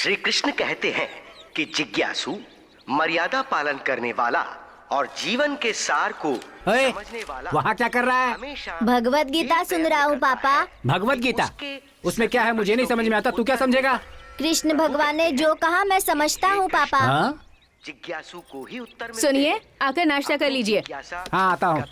श्री कृष्ण कहते हैं कि जिज्ञासु, मर्यादा पालन करने वाला और जीवन के सार को समझने वाला। वहाँ क्या कर रहा है? भगवत गीता सुन रहा हूँ पापा। भगवत गीता? उसमें क्या है मुझे नहीं समझ में आता, तू क्या समझेगा? कृष्ण भगवान ने जो कहा मैं समझता हूँ पापा। हाँ? जिज्ञासु को ही उत्तर मिलते सुनिए, हैं। आकर नाश्ता कर लीजिए। हाँ आता हूँ।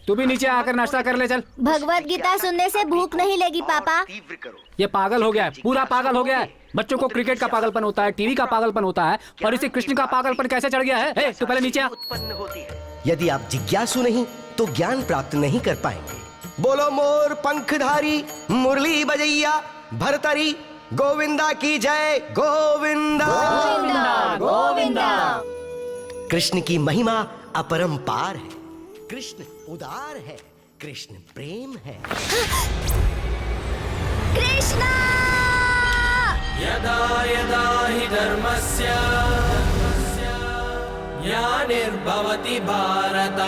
तू भी नीचे आकर नाश्ता कर ले चल। भगवत गीता सुनने से भूख नहीं लगी पापा। तीव्र करो। ये पागल हो गया है, पूरा पागल हो गया है। बच्चों को क्रिकेट का पागलपन होता है, टीवी का पागलपन होता है, और इसे कृष्ण का पागलपन कैसे चढ़ गया है? तू पहले नीचे आ। उत्पन्न होती है। यदि आप जिज्ञासु नहीं तो ज्ञान प्राप्त नहीं कर पाएंगे। बोलो मोर पंखधारी मुरली बजैया भरतरी गोविंदा की जय। गोविंदा गोविंदा गोविंदा। कृष्ण की महिमा अपरंपार है। कृष्ण उदार है, कृष्ण प्रेम है। कृष्णा यदा यदा हि धर्मस्य ग्लानिर्भवति भारत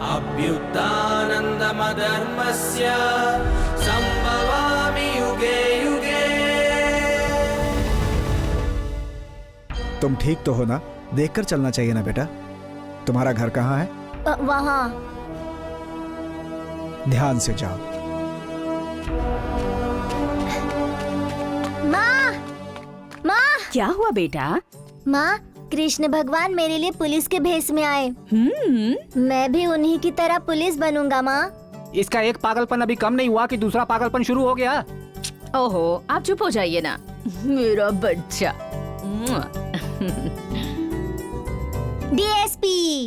अभ्युत्थानन्दमधर्मस्य संभवामि युगे युगे। तुम ठीक तो हो ना? देखकर चलना चाहिए ना बेटा। तुम्हारा घर कहाँ है? वहाँ। ध्यान से जाओ। माँ, माँ, क्या हुआ बेटा? माँ, कृष्ण भगवान मेरे लिए पुलिस के भेष में आए। मैं भी उन्हीं की तरह पुलिस बनूंगा माँ। इसका एक पागलपन अभी कम नहीं हुआ कि दूसरा पागलपन शुरू हो गया। ओहो, आप चुप हो जाइए ना, मेरा बच्चा। डीएसपी।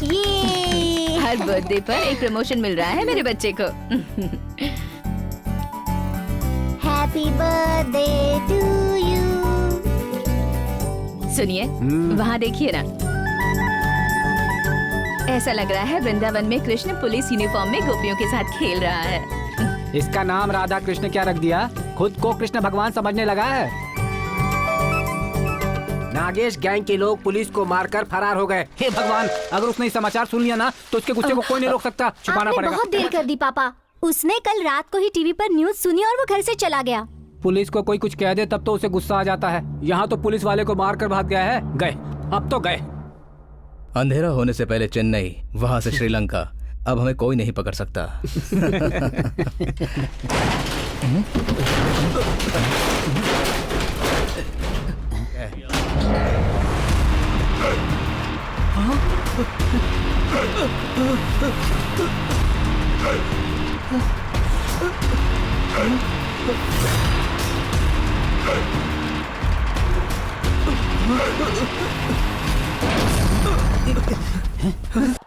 ये हर बर्थडे पर एक प्रमोशन मिल रहा है मेरे बच्चे को। Happy birthday to you. सुनिए, वहाँ देखिए ना, ऐसा लग रहा है वृंदावन में कृष्ण पुलिस यूनिफॉर्म में गोपियों के साथ खेल रहा है। इसका नाम राधा कृष्ण क्या रख दिया? खुद को कृष्ण भगवान समझने लगा है। नागेश गैंग के लोग पुलिस को मारकर फरार हो गए। हे भगवान, अगर उसने समाचार सुन लिया ना तो उसके गुस्से को कोई नहीं रोक सकता। छुपाना आपने पड़ेगा। बहुत देर कर दी पापा। उसने कल रात को ही टीवी पर न्यूज़ सुनी और वो घर से चला गया। पुलिस को कोई कुछ कह दे तब तो उसे गुस्सा आ जाता है। यहाँ तो पुलिस वाले को मार कर भाग गया है। गए, अब तो गए। अंधेरा होने से पहले चेन्नई, वहां से श्रीलंका। अब हमें कोई नहीं पकड़ सकता।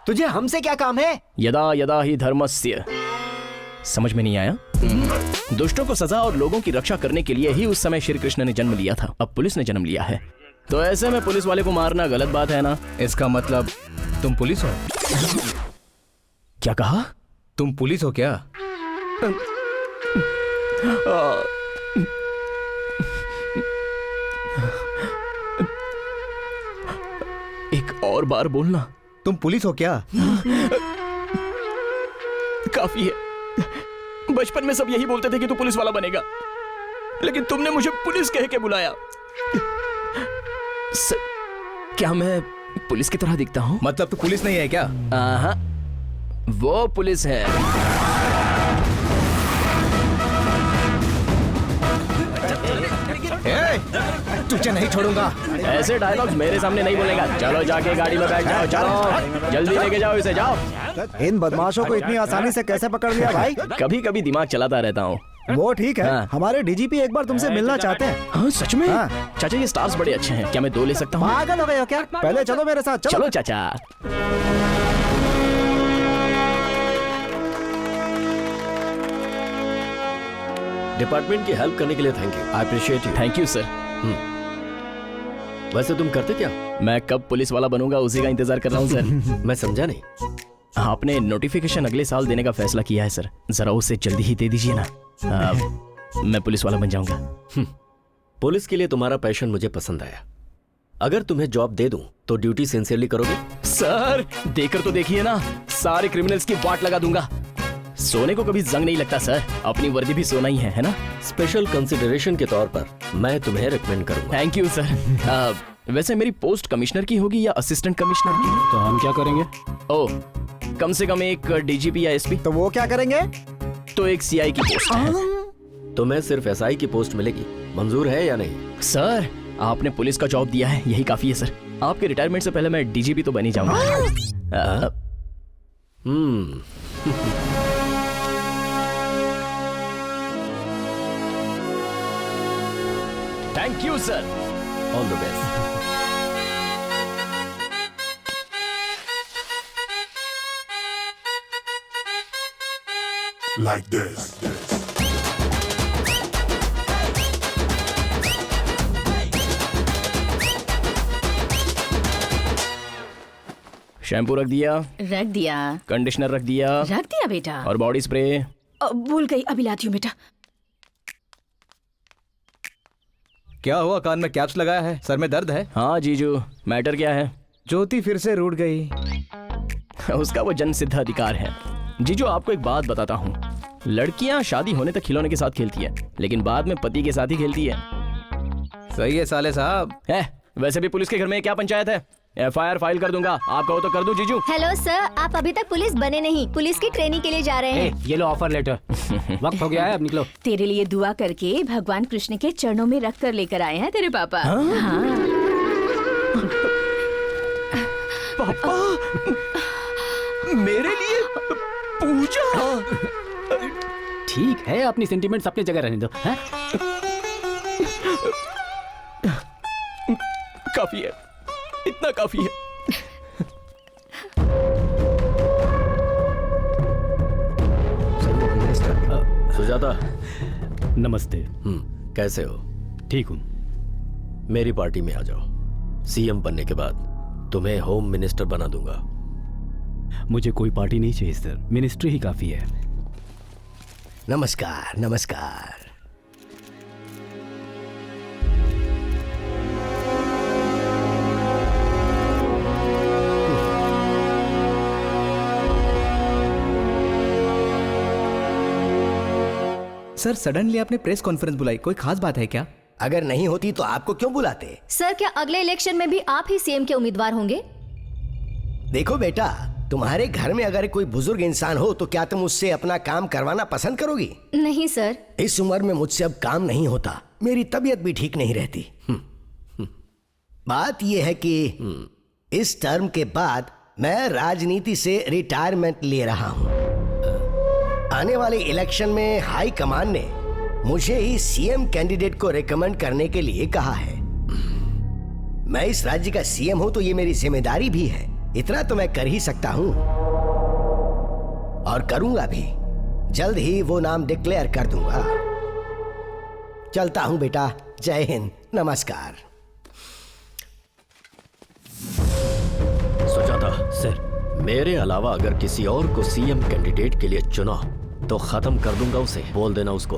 तुझे हमसे क्या काम है? यदा यदा ही धर्मस्य। समझ में नहीं आया? दुष्टों को सजा और लोगों की रक्षा करने के लिए ही उस समय श्री कृष्ण ने जन्म लिया था। अब पुलिस ने जन्म लिया है, तो ऐसे में पुलिस वाले को मारना गलत बात है ना? इसका मतलब तुम पुलिस हो? क्या कहा? तुम पुलिस हो क्या? एक और बार बोलना। तुम पुलिस हो क्या? काफी है। बचपन में सब यही बोलते थे कि तू पुलिस वाला बनेगा, लेकिन तुमने मुझे पुलिस कह के बुलाया। क्या मैं पुलिस की तरह दिखता हूँ? मतलब तू पुलिस नहीं है क्या? वो पुलिस है। तुझे नहीं छोड़ूंगा। ऐसे डायलॉग्स मेरे सामने नहीं बोलेगा। चलो जाके गाड़ी में बैठ जाओ। चलो जल्दी लेके जाओ इसे, जाओ। इन बदमाशों को इतनी आसानी से कैसे पकड़ लिया भाई? कभी कभी दिमाग चलाता रहता हूँ। वो ठीक है। हाँ। हमारे डीजीपी एक बार तुमसे मिलना चाहते हैं। हाँ सच में? हाँ। चाचा ये स्टार्स बड़े अच्छे हैं, क्या मैं 2 ले सकता हूँ? पागल हो गए हो क्या? पहले चलो मेरे साथ। चलो चलो चाचा। डिपार्टमेंट की हेल्प करने के लिए thank you. I appreciate you. Thank you sir. वैसे तुम करते क्या? मैं कब पुलिस वाला बनूंगा उसी का इंतजार कर रहा हूँ सर। मैं समझा नहीं। आपने नोटिफिकेशन अगले साल देने का फैसला किया है सर, जरा उसे जल्दी ही दे दीजिए ना। मैं पुलिस वाला बन जाऊंगा। पुलिस के लिए तुम्हारा पैशन मुझे पसंद आया। अगर तुम्हें जॉब दे दूं तो ड्यूटी सिंसियरली करोगे? सर देकर तो देखिए ना, सारे क्रिमिनल्स की वाट लगा दूंगा। सोने को कभी जंग नहीं लगता सर, अपनी वर्दी भी सोना ही है ना? स्पेशल कंसिडरेशन के तौर पर मैं तुम्हें रिकमेंड करूंगा। Thank you sir. वैसे मेरी पोस्ट कमिश्नर की होगी या असिस्टेंट कमिश्नर की? तो हम क्या करेंगे? ओह, कम से कम एक डीजीपी या एसपी। तो वो क्या करेंगे? तो एक सीआई की पोस्ट है। तुम्हें सिर्फ एसआई की पोस्ट मिलेगी, मंजूर है या नहीं? सर आपने पुलिस का जॉब दिया है, यही काफी है सर। आपके रिटायरमेंट से पहले मैं डीजीपी तो बन ही जाऊंगा। Thank you sir. All the best. Like this. Shampoo रख दिया, रख दिया। कंडीशनर रख दिया, रख दिया बेटा। और बॉडी स्प्रे। भूल गई, अभी लाती हूँ बेटा। क्या हुआ? कान में कैप्स लगाया है, सर में दर्द है? हाँ जीजू, मैटर क्या है? ज्योति फिर से रूठ गई। उसका वो जन्म सिद्ध अधिकार है। जीजू आपको एक बात बताता हूँ, लड़कियाँ शादी होने तक खिलौने के साथ खेलती है, लेकिन बाद में पति के साथ ही खेलती है। सही है साले साहब। वैसे भी पुलिस के घर में क्या पंचायत है? एफआईआर फाइल कर दूंगा, आप कहो तो कर दूं जीजू। हेलो सर, आप अभी तक पुलिस बने नहीं, पुलिस की ट्रेनिंग के लिए जा रहे हैं। ये लो ऑफर लेटर। वक्त हो गया है, अब निकलो। तेरे लिए दुआ करके भगवान कृष्ण के चरणों में रख कर लेकर आए हैं तेरे पापा। हाँ। पापा मेरे लिए पूजा? ठीक है, अपनी सेंटिमेंट्स अपनी जगह रहने दो। हाँ? काफी है, इतना काफी है। सुजाता, नमस्ते। कैसे हो? ठीक हूँ। मेरी पार्टी में आ जाओ। सीएम बनने के बाद तुम्हें होम मिनिस्टर बना दूंगा। मुझे कोई पार्टी नहीं चाहिए सर, मिनिस्ट्री ही काफी है। नमस्कार नमस्कार। सर सडनली आपने प्रेस कॉन्फ्रेंस बुलाई, कोई खास बात है क्या? अगर नहीं होती तो आपको क्यों बुलाते? सर, क्या अगले इलेक्शन में भी आप ही सीएम के उम्मीदवार होंगे? देखो बेटा, तुम्हारे घर में अगर कोई बुजुर्ग इंसान हो तो क्या तुम उससे अपना काम करवाना पसंद करोगी? नहीं सर। इस उम्र में मुझसे अब काम नहीं होता, मेरी तबीयत भी ठीक नहीं रहती। बात यह है कि इस टर्म के बाद मैं राजनीति से रिटायरमेंट ले रहा हूं। आने वाले इलेक्शन में हाई कमान ने मुझे ही सीएम कैंडिडेट को रिकमेंड करने के लिए कहा है। मैं इस राज्य का सीएम हूं तो ये मेरी जिम्मेदारी भी है, इतना तो मैं कर ही सकता हूं और करूंगा भी। जल्द ही वो नाम डिक्लेयर कर दूंगा। चलता हूं बेटा, जय हिंद, नमस्कार। सुजाता सर, मेरे अलावा अगर किसी और को सीएम कैंडिडेट के लिए चुना तो खत्म कर दूंगा उसे, बोल देना उसको।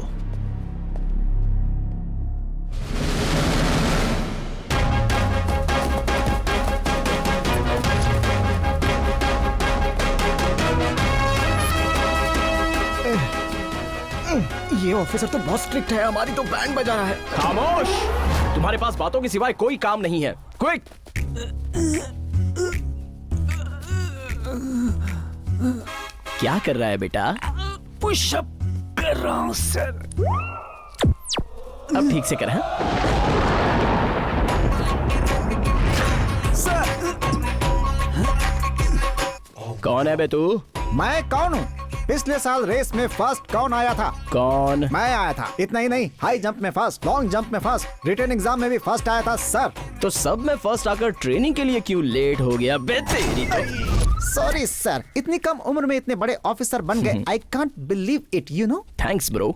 ये ऑफिसर तो बहुत स्ट्रिक्ट है, हमारी तो बैंड बजा रहा है। खामोश, तुम्हारे पास बातों के सिवाय कोई काम नहीं है। क्विक। क्या कर रहा है बेटा? पुशअप कर रहा हूं सर। अब ठीक से कर। हाँ? कौन है बे तू? मैं कौन हूँ? पिछले साल रेस में फर्स्ट कौन आया था? कौन? मैं आया था। इतना ही नहीं, हाई जंप में फर्स्ट, लॉन्ग जंप में फर्स्ट, रिटन एग्जाम में भी फर्स्ट आया था सर। तो सब में फर्स्ट आकर ट्रेनिंग के लिए क्यों लेट हो गया बे तेरी तो? सॉरी सर, इतनी कम उम्र में इतने बड़े ऑफिसर बन गए। I can't believe it, you know. Thanks bro.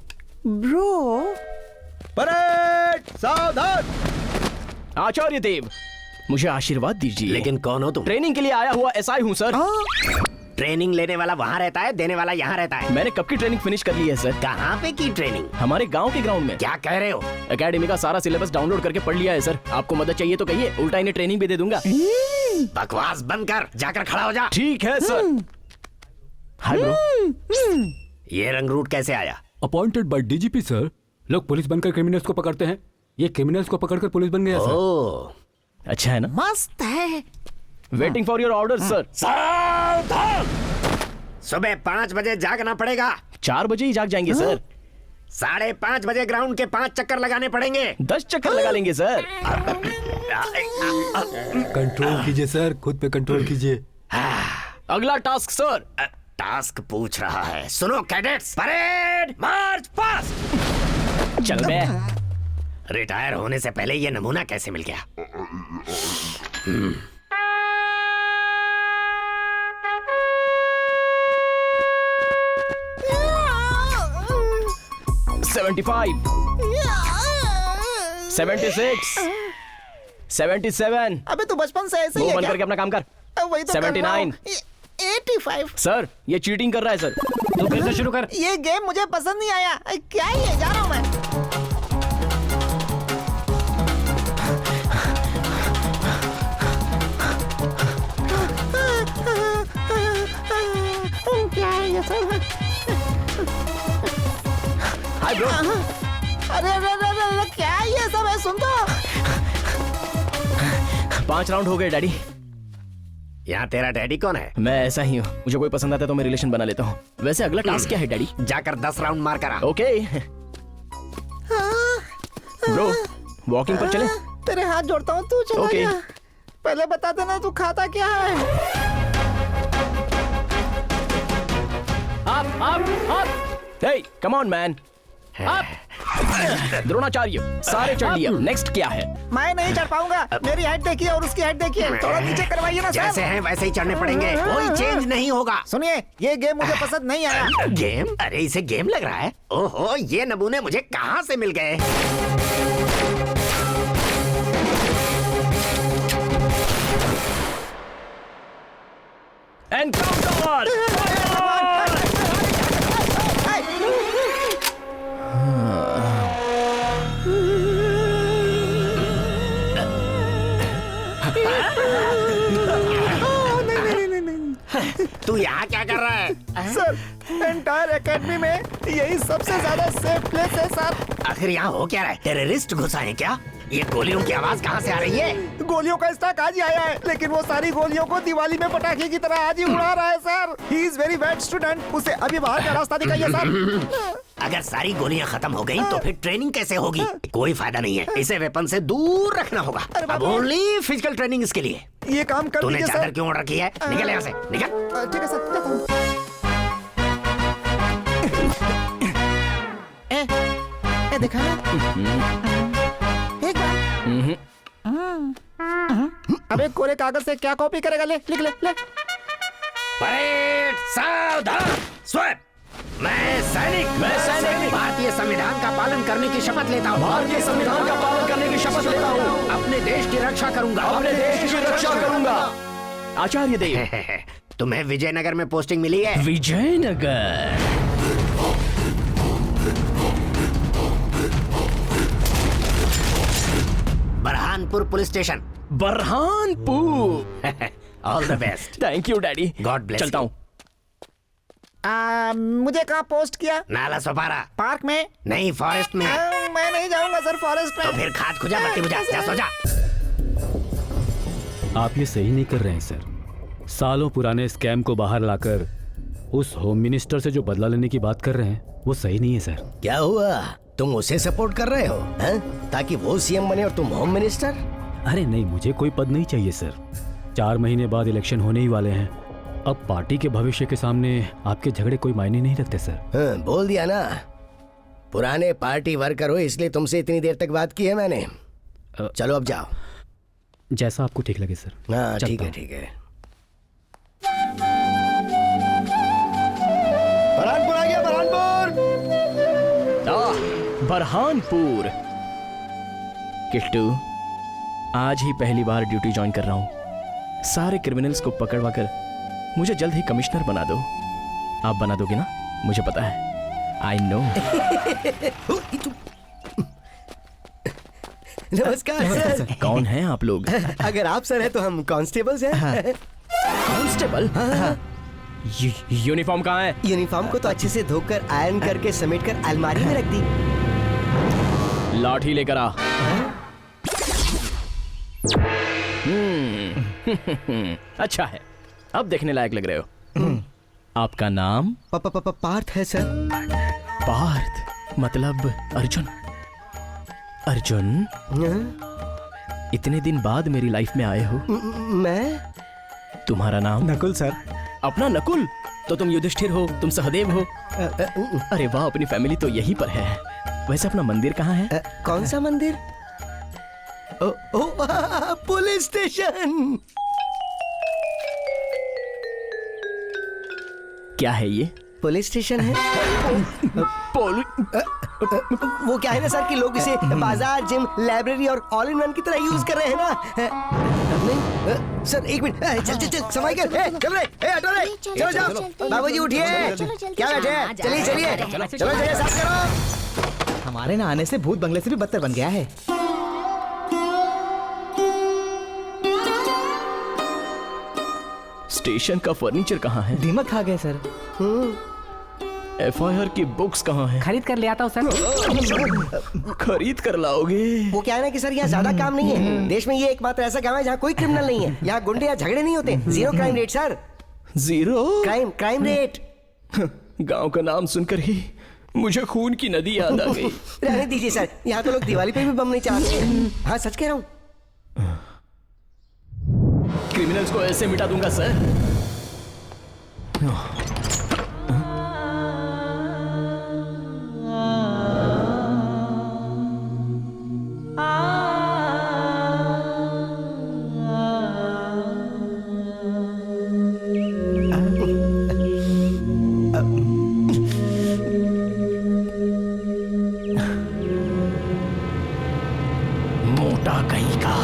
Bro. Parade सावधान। आचार्य देव, मुझे आशीर्वाद दीजिए। लेकिन कौन हो तुम? ट्रेनिंग के लिए आया हुआ एसआई हूँ सर। ट्रेनिंग लेने वाला वहाँ रहता है, देने वाला यहाँ रहता है। मैंने कब की ट्रेनिंग फिनिश कर ली है सर। कहाँ पे की ट्रेनिंग? हमारे गांव के ग्राउंड में। क्या कह रहे हो? एकेडमी का सारा सिलेबस डाउनलोड करके पढ़ लिया है सर। आपको मदद चाहिए तो कहिए, उल्टा इन्हें ट्रेनिंग भी दे दूंगा। बकवास बंद कर, जाकर खड़ा हो जा। ठीक है सर। Hi bro. ये रंग रूट कैसे आया? Appointed by DGP sir. लोग पुलिस बनकर क्रिमिनल्स को पकड़ते हैं, ये क्रिमिनल्स को पकड़कर पुलिस बन गया सर। ओह, अच्छा है ना? मस्त है। Waiting for your order sir. सावधान! सुबह 5 बजे जागना पड़ेगा। 4 बजे ही जाग जाएंगे सर। 5:30 बजे ग्राउंड के 5 चक्कर लगाने पड़ेंगे। 10 चक्कर लगा लेंगे सर। कंट्रोल कीजिए सर, खुद पे कंट्रोल कीजिए। अगला टास्क सर। टास्क पूछ रहा है। सुनो कैडेट्स, परेड मार्च पास्ट। चल बे। रिटायर होने से पहले ये नमूना कैसे मिल गया? 75, 76, 77। अबे तू बचपन से ऐसे ही मुंह है बंद क्या? करके अपना काम कर। वही तो 79। 85। सर ये चीटिंग कर रहा है सर। तू फिर से शुरू कर। ये गेम मुझे पसंद नहीं आया। क्या ये, जा रहा हूँ मैं। क्या है ये सब? Hi bro. अरे क्या है ये सब है? सुन तो। 5 राउंड हो गए डैडी। यहाँ तेरा डैडी कौन है? मैं ऐसा ही हूँ, मुझे कोई पसंद आता है तो मैं रिलेशन बना लेता हूँ। वैसे अगला टास्क क्या है डैडी? जाकर 10 राउंड मार कर आ। ओके ब्रो, वॉकिंग पर चले? तेरे हाथ जोड़ता हूँ, तू चला ओके। गया। पहले बता देना तू खाता क्या है। आप हे कम ऑन मैन। द्रोणाचार्य सारे चढ़ लिया। नेक्स्ट क्या है? मैं नहीं चढ़ पाऊंगा। मेरी हाइट देखिए और उसकी हाइट देखिए। थोड़ा नीचे करवाइए ना सर। जैसे हैं वैसे ही चढ़ने पड़ेंगे, कोई चेंज नहीं होगा। सुनिए, ये गेम मुझे पसंद नहीं आया। गेम? अरे इसे गेम लग रहा है। ओहो, ये नमूने मुझे कहाँ से मिल गए? एनकाउंटर! तू यहाँ क्या कर रहा है? सर, एंटायर एकेडमी में यही सबसे ज्यादा सेफ प्लेस है सर। आखिर यहाँ हो क्या रहा है? टेररिस्ट घुसा है क्या? ये गोलियों की आवाज कहाँ से आ रही है? गोलियों का स्टॉक आज ही आया है, लेकिन वो सारी गोलियों को दिवाली में पटाखे की तरह आज ही उड़ा रहा है sir. He is very bad student. उसे अभी बाहर का रास्ता दिखाइए सर। अगर सारी गोलियां खत्म हो गई तो फिर ट्रेनिंग कैसे होगी? कोई फायदा नहीं है, इसे वेपन से दूर रखना होगा। अब ओनली फिजिकल ट्रेनिंग इसके लिए। ये काम कर तूने दीजिए चादर सर। क्यों ओढ़ रखी है? निकल यहाँ से, निकल। ठीक है सर, जाता हूँ। देखा ना? एक बार। अबे कोरे कागज से क्या कॉपी करेगा? ले, लिख ले, ले। परेड सावधान! स्वैप! मैं सैनिक भारतीय संविधान का पालन करने की शपथ लेता हूँ। भारतीय संविधान का पालन करने की शपथ लेता हूँ। अपने देश की रक्षा करूंगा। अपने देश की रक्षा करूंगा। आचार्य देव। तुम्हें विजयनगर में पोस्टिंग मिली है? Vijaynagar. Burhanpur police station. Burhanpur. All the best. Thank you daddy. God bless. चलता हूँ। मुझे कहाँ पोस्ट किया? नाला सोपारा। पार्क में? नहीं, फॉरेस्ट में। मैं नहीं जाऊंगा सर फॉरेस्ट में। तो फिर खाद खुजा, बत्ती बुझा, जा सो जा। आप ये सही नहीं कर रहे हैं सर। सालों पुराने स्कैम को बाहर लाकर उस होम मिनिस्टर से जो बदला लेने की बात कर रहे हैं वो सही नहीं है सर। क्या हुआ? तुम उसे सपोर्ट कर रहे हो हैं? ताकि वो सीएम बने और तुम होम मिनिस्टर? अरे नहीं, मुझे कोई पद नहीं चाहिए सर। 4 महीने बाद इलेक्शन होने ही वाले हैं। अब पार्टी के भविष्य के सामने आपके झगड़े कोई मायने नहीं रखते सर। हाँ, बोल दिया ना। पुराने पार्टी वर्कर हो इसलिए तुमसे इतनी देर तक बात की है मैंने। चलो अब जाओ। जैसा आपको ठीक लगे सर। हाँ ठीक चलता है, हूँ। ठीक है। बरहानपुर आ गया, बरहानपुर। बरहानपुर। किट्टू, आज ही पहली बार ड्यूटी ज्वाइन कर रहा हूँ। सारे क्रिमिनल्स को पकड़वा कर मुझे जल्द ही कमिश्नर बना दो। आप बना दोगे ना? मुझे पता है। I know. नमस्कार सर। कौन हैं आप लोग? अगर आप सर हैं तो हम कांस्टेबल्स हैं। कांस्टेबल? यूनिफॉर्म कहाँ है? यूनिफॉर्म को तो अच्छे से धोकर आयरन करके समेट कर अलमारी में रख दी। लाठी लेकर आ। अच्छा है, अब देखने लायक लग रहे हो। आपका नाम? पार्थ है सर। पार्थ मतलब अर्जुन। अर्जुन, इतने दिन बाद मेरी लाइफ में आए हो। मैं? तुम्हारा नाम? नकुल सर। अपना नकुल? तो तुम युधिष्ठिर हो, तुम सहदेव हो। अरे वाह, अपनी फैमिली तो यहीं पर है। वैसे अपना मंदिर कहाँ है? कौन सा मंदिर? Police station. क्या है ये? पुलिस स्टेशन है। वो क्या है ना सर कि लोग इसे बाजार, जिम, लाइब्रेरी और ऑल इन वन की तरह यूज कर रहे हैं ना। नहीं सर, एक मिनट। चल चल चल, सफाई कर। चल रे, हटो रे, चलो जाओ। बाबूजी उठिए, क्या बैठे हैं? चलिए चलिए, चलो जगह साफ करो। हमारे ना आने से भूत बंगले से भी बदतर बन गया है। स्टेशन का फर्नीचर कहाँ है? दीमक खा गए सर। FIR की बुक्स कहाँ है? खरीद कर ले आता हूँ सर। खरीद कर लाओगे? वो क्या है ना कि सर यहाँ ज्यादा काम नहीं है। देश में ये एकमात्र ऐसा गांव है जहाँ कोई क्रिमिनल नहीं है। यहाँ गुंडे या झगड़े नहीं होते। 0 crime rate sir. 0 crime rate. गांव का नाम सुनकर ही मुझे खून की नदी याद आ गई। रहने दीजिए सर, यहाँ तो लोग दिवाली पे भी बम नहीं चाहते। हाँ सच कह रहा हूँ। क्रिमिनल्स को ऐसे मिटा दूंगा सर। मोटा कहीं का।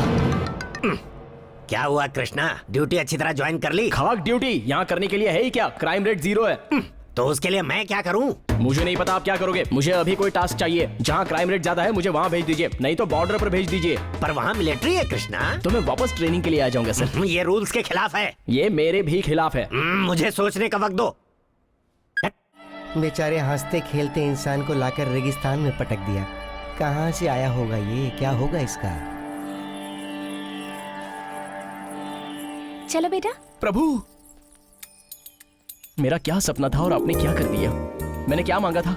क्या हुआ कृष्णा, ड्यूटी अच्छी तरह ज्वाइन कर ली? खाक ड्यूटी यहाँ करने के लिए है ही क्या? क्राइम रेट 0 है। तो उसके लिए मैं क्या करूं? मुझे नहीं पता आप क्या करोगे। मुझे अभी कोई टास्क चाहिए जहाँ क्राइम रेट ज्यादा है। मुझे वहाँ भेज दीजिए, नहीं तो बॉर्डर पर भेज दीजिए। पर वहाँ मिलिट्री है कृष्णा। तो मैं वापस ट्रेनिंग के लिए आ जाऊंगा सर। ये रूल्स के खिलाफ है। ये मेरे भी खिलाफ है। मुझे सोचने का वक्त दो। बेचारे हंसते खेलते इंसान को लाकर रेगिस्तान में पटक दिया। कहाँ से आया होगा ये? क्या होगा इसका? चलो बेटा। प्रभु, मेरा क्या सपना था और आपने क्या कर दिया? मैंने क्या मांगा था?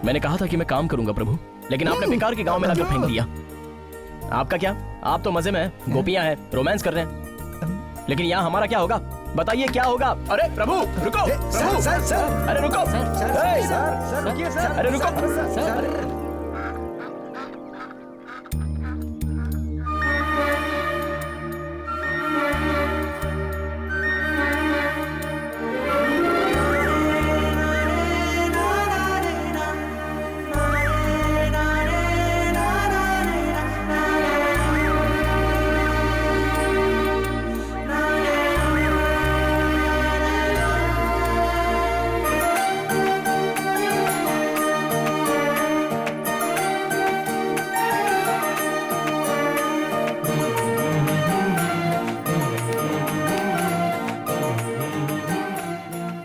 मैंने कहा था कि मैं काम करूंगा प्रभु, लेकिन आपने बेकार के गांव में लाकर फेंक दिया। आपका क्या? आप तो मजे में हैं, गोपियां हैं, रोमांस कर रहे हैं। लेकिन यहाँ हमारा क्या होगा? बताइए क्या होगा? अरे प्रभु रुको, प्रभु सर अरे रुको, अरे रुको।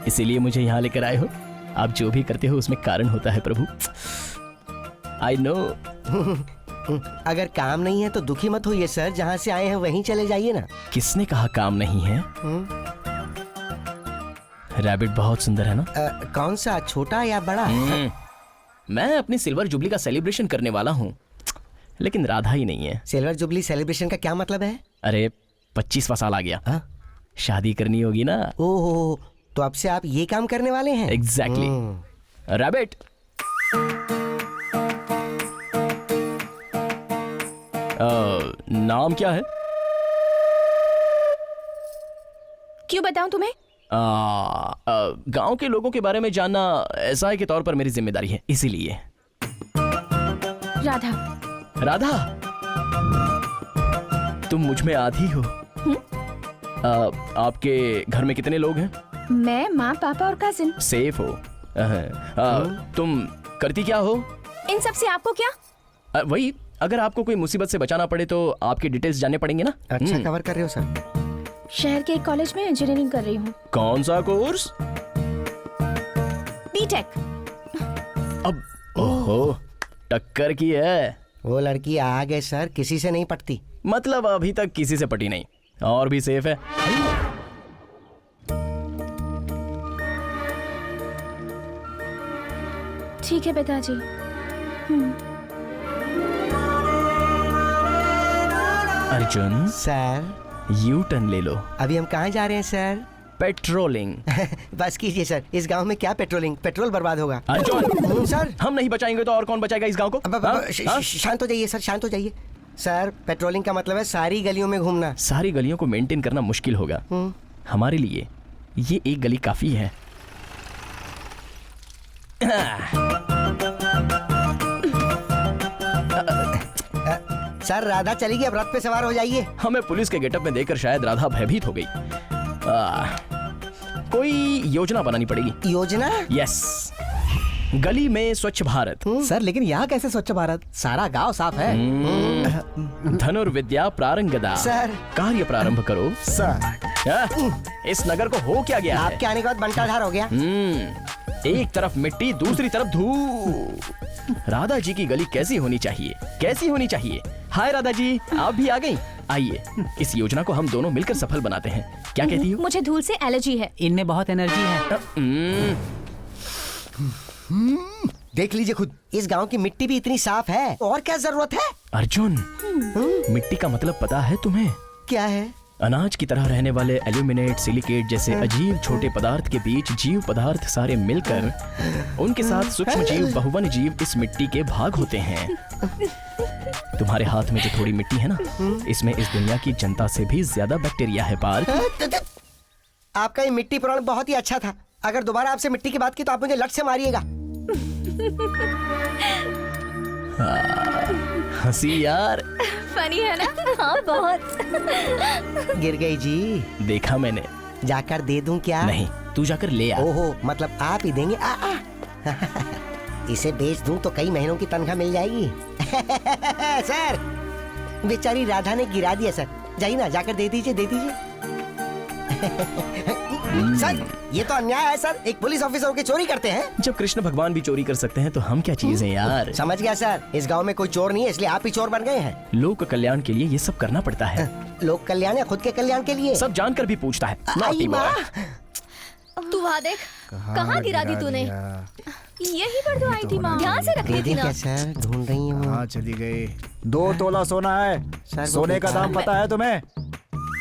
इसीलिए मुझे यहाँ लेकर आए हो। आप जो भी करते हो उसमें कारण होता है प्रभु। I know. अगर काम नहीं है तो दुखी मत होइए सर, जहाँ से आए हैं वहीं चले जाइए ना। किसने कहा काम नहीं है? रैबिट बहुत सुंदर है ना? कौन सा, छोटा या बड़ा? मैं अपनी सिल्वर जुबली का सेलिब्रेशन करने वाला हूँ, लेकिन राधा ही नहीं है। सिल्वर जुबली सेलिब्रेशन का क्या मतलब है? अरे 25वां साल आ गया। शादी करनी होगी ना। ओह, तो अब से आप ये काम करने वाले हैं? एग्जैक्टली। रैबिट, नाम क्या है? क्यों बताऊं तुम्हें? गांव के लोगों के बारे में जानना एसआई के तौर पर मेरी जिम्मेदारी है, इसीलिए। राधा। राधा, तुम मुझ में आधी हो। आपके घर में कितने लोग हैं? मैं, माँ, पापा और कजिन। सेफ हो। तुम करती क्या हो? इन सब से आपको क्या? वही, अगर आपको कोई मुसीबत से बचाना पड़े तो आपकी डिटेल्स जानने पड़ेंगे ना। अच्छा कवर कर रहे हो सर। शहर के एक कॉलेज में इंजीनियरिंग कर रही हूँ। कौन सा कोर्स? बीटेक। अब ओहो, टक्कर की है। वो लड़की आगे सर किसी से नहीं पटती। मतलब अभी तक किसी से पटी नहीं, और भी सेफ है। ठीक है पिताजी। अर्जुन, सर यू टर्न ले लो। अभी हम कहाँ जा रहे हैं सर? पेट्रोलिंग। बस कीजिए सर, इस गांव में क्या पेट्रोलिंग, पेट्रोल बर्बाद होगा। अर्जुन, सर हम नहीं बचाएंगे तो और कौन बचाएगा इस गांव को? शांत हो जाइए सर, शांत हो जाइए। सर पेट्रोलिंग का मतलब है सारी गलियों में घूमना। सारी गलियों को मेंटेन करना मुश्किल होगा। हमारे लिए ये एक गली काफी है। सर राधा चलेगी, अब रथ पे सवार हो जाइए। हमें पुलिस के गेटअप में देखकर शायद राधा भयभीत हो गई। कोई योजना बनानी पड़ेगी। योजना? यस, गली में स्वच्छ भारत। सर लेकिन यहाँ कैसे स्वच्छ भारत? सारा गांव साफ है। धनुर्विद्या प्रारंगदा। सर कार्य प्रारंभ करो। सर इस नगर को हो क्या गया है? आपके आने के बाद बंटाधार हो गया। एक तरफ मिट्टी, दूसरी तरफ धूल। राधा जी की गली कैसी होनी चाहिए, कैसी होनी चाहिए? हाय राधा जी, आप भी आ गई। आइए इस योजना को हम दोनों मिलकर सफल बनाते हैं। क्या कहती हो? मुझे धूल से एलर्जी है। इनमें बहुत एनर्जी है। देख लीजिए खुद, इस गांव की मिट्टी भी इतनी साफ है, और क्या जरूरत है? अर्जुन, मिट्टी का मतलब पता है तुम्हें? क्या है? अनाज की तरह रहने वाले एल्यूमिनेट, सिलिकेट जैसे अजीब छोटे पदार्थ के बीच जीव पदार्थ सारे मिलकर उनके साथ सूक्ष्म जीव, बहुवन जीव इस मिट्टी के भाग होते हैं। तुम्हारे हाथ में जो थोड़ी मिट्टी है ना, इसमें इस दुनिया की जनता से भी ज्यादा बैक्टीरिया है पार्थ। आपका ये मिट्टी पुराण बहुत ही अच्छा था। अगर दोबारा आपसे मिट्टी की बात की तो आप मुझे लट से मारिएगा। हंसी यार। फनी है ना? हाँ बहुत। गिर गई जी। देखा मैंने। जाकर दे दूं क्या? नहीं, तू जाकर ले आ। ओहो, मतलब आप ही देंगे? इसे बेच दूं तो कई महीनों की तनख्वाह मिल जाएगी। सर बेचारी राधा ने गिरा दिया सर। जाइए ना, जाकर दे दीजिए, दे दीजिए। सर ये तो अन्याय है सर, एक पुलिस ऑफिसर के चोरी करते हैं। जब कृष्ण भगवान भी चोरी कर सकते हैं तो हम क्या चीज हैं यार। समझ गया सर, इस गांव में कोई चोर नहीं है, इसलिए आप ही चोर बन गए हैं। लोक कल्याण के लिए ये सब करना पड़ता है। लोक कल्याण या खुद के कल्याण के लिए? सब जानकर भी पूछता है। आई माँ। तू वहाँ देख, कहाँ गिरा दी तूने? यही पर तो आई थी माँ, ध्यान से रखनी थी ना। सर ढूंढ रही हूँ। हाँ चली गई। 2 तोला सोना है। सर, सोने का दाम पता है तुम्हें?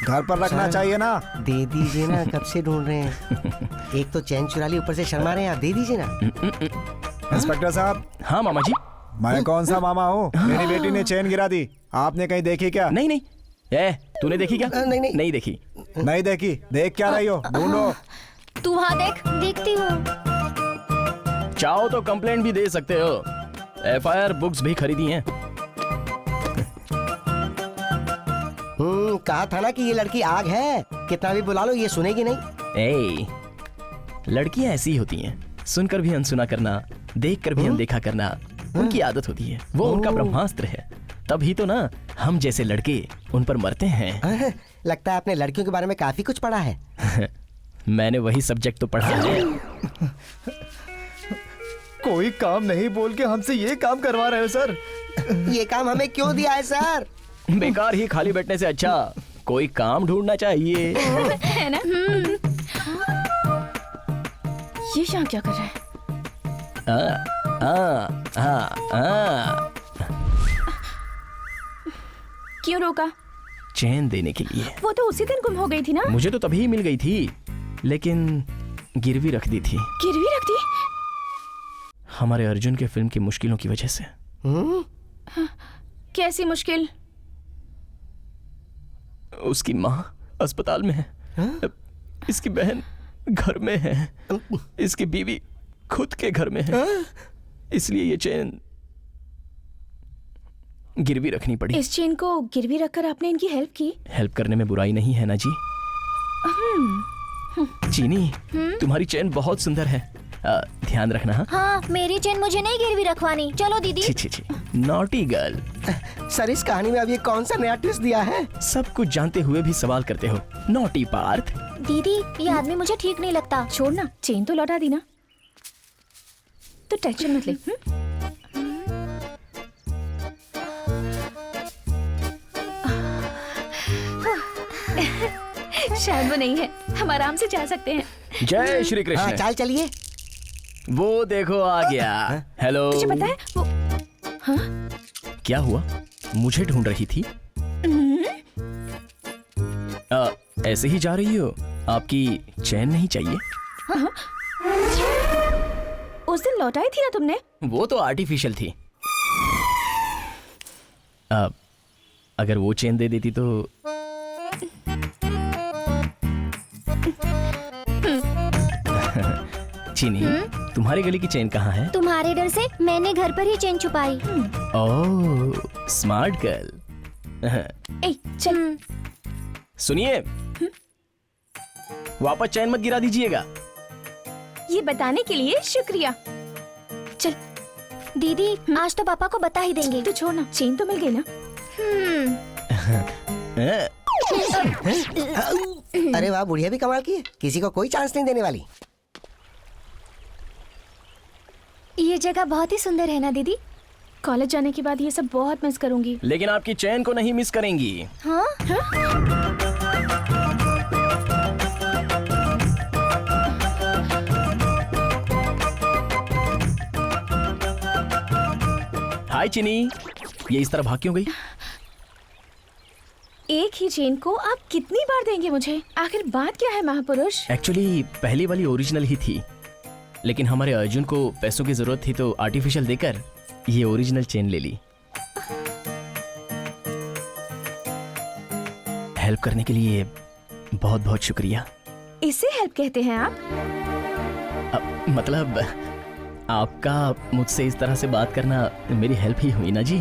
घर पर रखना चाहिए ना। दे दीजिए ना, कब से ढूंढ रहे हैं। एक तो चैन चुरा ली, ऊपर से शर्मा रहे हैं। आप दे दीजिए ना। इंस्पेक्टर साहब। हाँ मामा जी। मैं कौन सा मामा हूँ? मेरी बेटी ने चैन गिरा दी, आपने कहीं देखी क्या? नहीं नहीं। तूने देखी क्या? नहीं नहीं नहीं देखी। नहीं देखी? देख क्या रही हो? ढूंढो। तू वहाँ देख। देखती हूँ। चाहो तो कंप्लेंट भी दे सकते हो। FIR बुक्स भी खरीदी हैं। कहा था ना कि ये लड़की आग है। कितना भी बुला लो ये सुनेगी नहीं। लड़कियां ऐसी होती हैं, सुनकर भी अनसुना करना, देखकर भी अनदेखा करना उनकी आदत होती है। वो उनका ब्रह्मास्त्र है। तभी तो ना हम जैसे लड़के उन पर मरते हैं। लगता है आपने लड़कियों के बारे में काफी कुछ पढ़ा है। मैंने वही सब्जेक्ट तो पढ़ा है। कोई काम नहीं बोल के हमसे ये काम करवा रहे हो सर? ये काम हमें क्यों दिया है सर? बेकार ही खाली बैठने से अच्छा कोई काम ढूंढना चाहिए। है ना? ये शाम क्या कर रहा है? क्यों रोका? चैन देने के लिए। वो तो उसी दिन गुम हो गई थी ना? मुझे तो तभी मिल गई थी, लेकिन गिरवी रख दी थी। गिरवी रख दी? हमारे अर्जुन के फिल्म की मुश्किलों की वजह से। कैसी मुश्किल? उसकी माँ अस्पताल में है। इसकी बहन घर में है। इसकी बीवी खुद के घर में है। इसलिए ये चेन गिरवी रखनी पड़ी। इस चेन को गिरवी रखकर आपने इनकी हेल्प की? हेल्प करने में बुराई नहीं है ना जी। चीनी, तुम्हारी चेन बहुत सुंदर है, ध्यान रखना। हाँ हाँ, मेरी चेन मुझे नहीं गिरवी रखवानी। चलो दीदी। छी छी छी, नॉटी गर्ल। सर इस कहानी में अब ये कौन सा नया ट्विस्ट दिया है? सब कुछ जानते हुए भी सवाल करते हो, नॉटी पार्थ। दीदी ये आदमी मुझे ठीक नहीं लगता। छोड़ ना, चेन तो लौटा दी ना, तो टेंशन मत ले। शायद वो नहीं है, हम आराम से जा सकते हैं। जय श्री कृष्ण। हाँ चाल चलिए। वो देखो आ गया। हेलो। तुझे पता है वो? हाँ? क्या हुआ? मुझे ढूंढ रही थी? ऐसे ही जा रही हो? आपकी चैन नहीं चाहिए? हाँ? उस दिन लौटाई थी ना तुमने? वो तो आर्टिफिशियल थी। अगर वो चेन दे देती तो। चीनी, तुम्हारे गले की चेन कहाँ है? तुम्हारे डर से मैंने घर पर ही चेन छुपाई। ओह, स्मार्ट गर्ल। ए, चल। सुनिए, वापस चैन मत गिरा दीजिएगा। ये बताने के लिए शुक्रिया। चल दीदी, आज तो पापा को बता ही देंगे। तू छोड़ ना, चेन तो मिल गई ना। अरे वाह, बुढ़िया भी कमाल की है, किसी को कोई चांस नहीं देने वाली। ये जगह बहुत ही सुंदर है ना दीदी? कॉलेज जाने के बाद ये सब बहुत मिस करूंगी। लेकिन आपकी चैन को नहीं मिस करेंगी। हाँ? हाय चिनी, ये इस तरह भाग क्यों गई? एक ही चेन को आप कितनी बार देंगे मुझे? आखिर बात क्या है महापुरुष? एक्चुअली पहली वाली ओरिजिनल ही थी, लेकिन हमारे अर्जुन को पैसों की जरूरत थी तो आर्टिफिशियल देकर ये ओरिजिनल चेन ले ली। हेल्प करने के लिए बहुत बहुत शुक्रिया। इसे हेल्प कहते हैं आप? मतलब आपका मुझसे इस तरह से बात करना मेरी हेल्प ही हुई ना जी।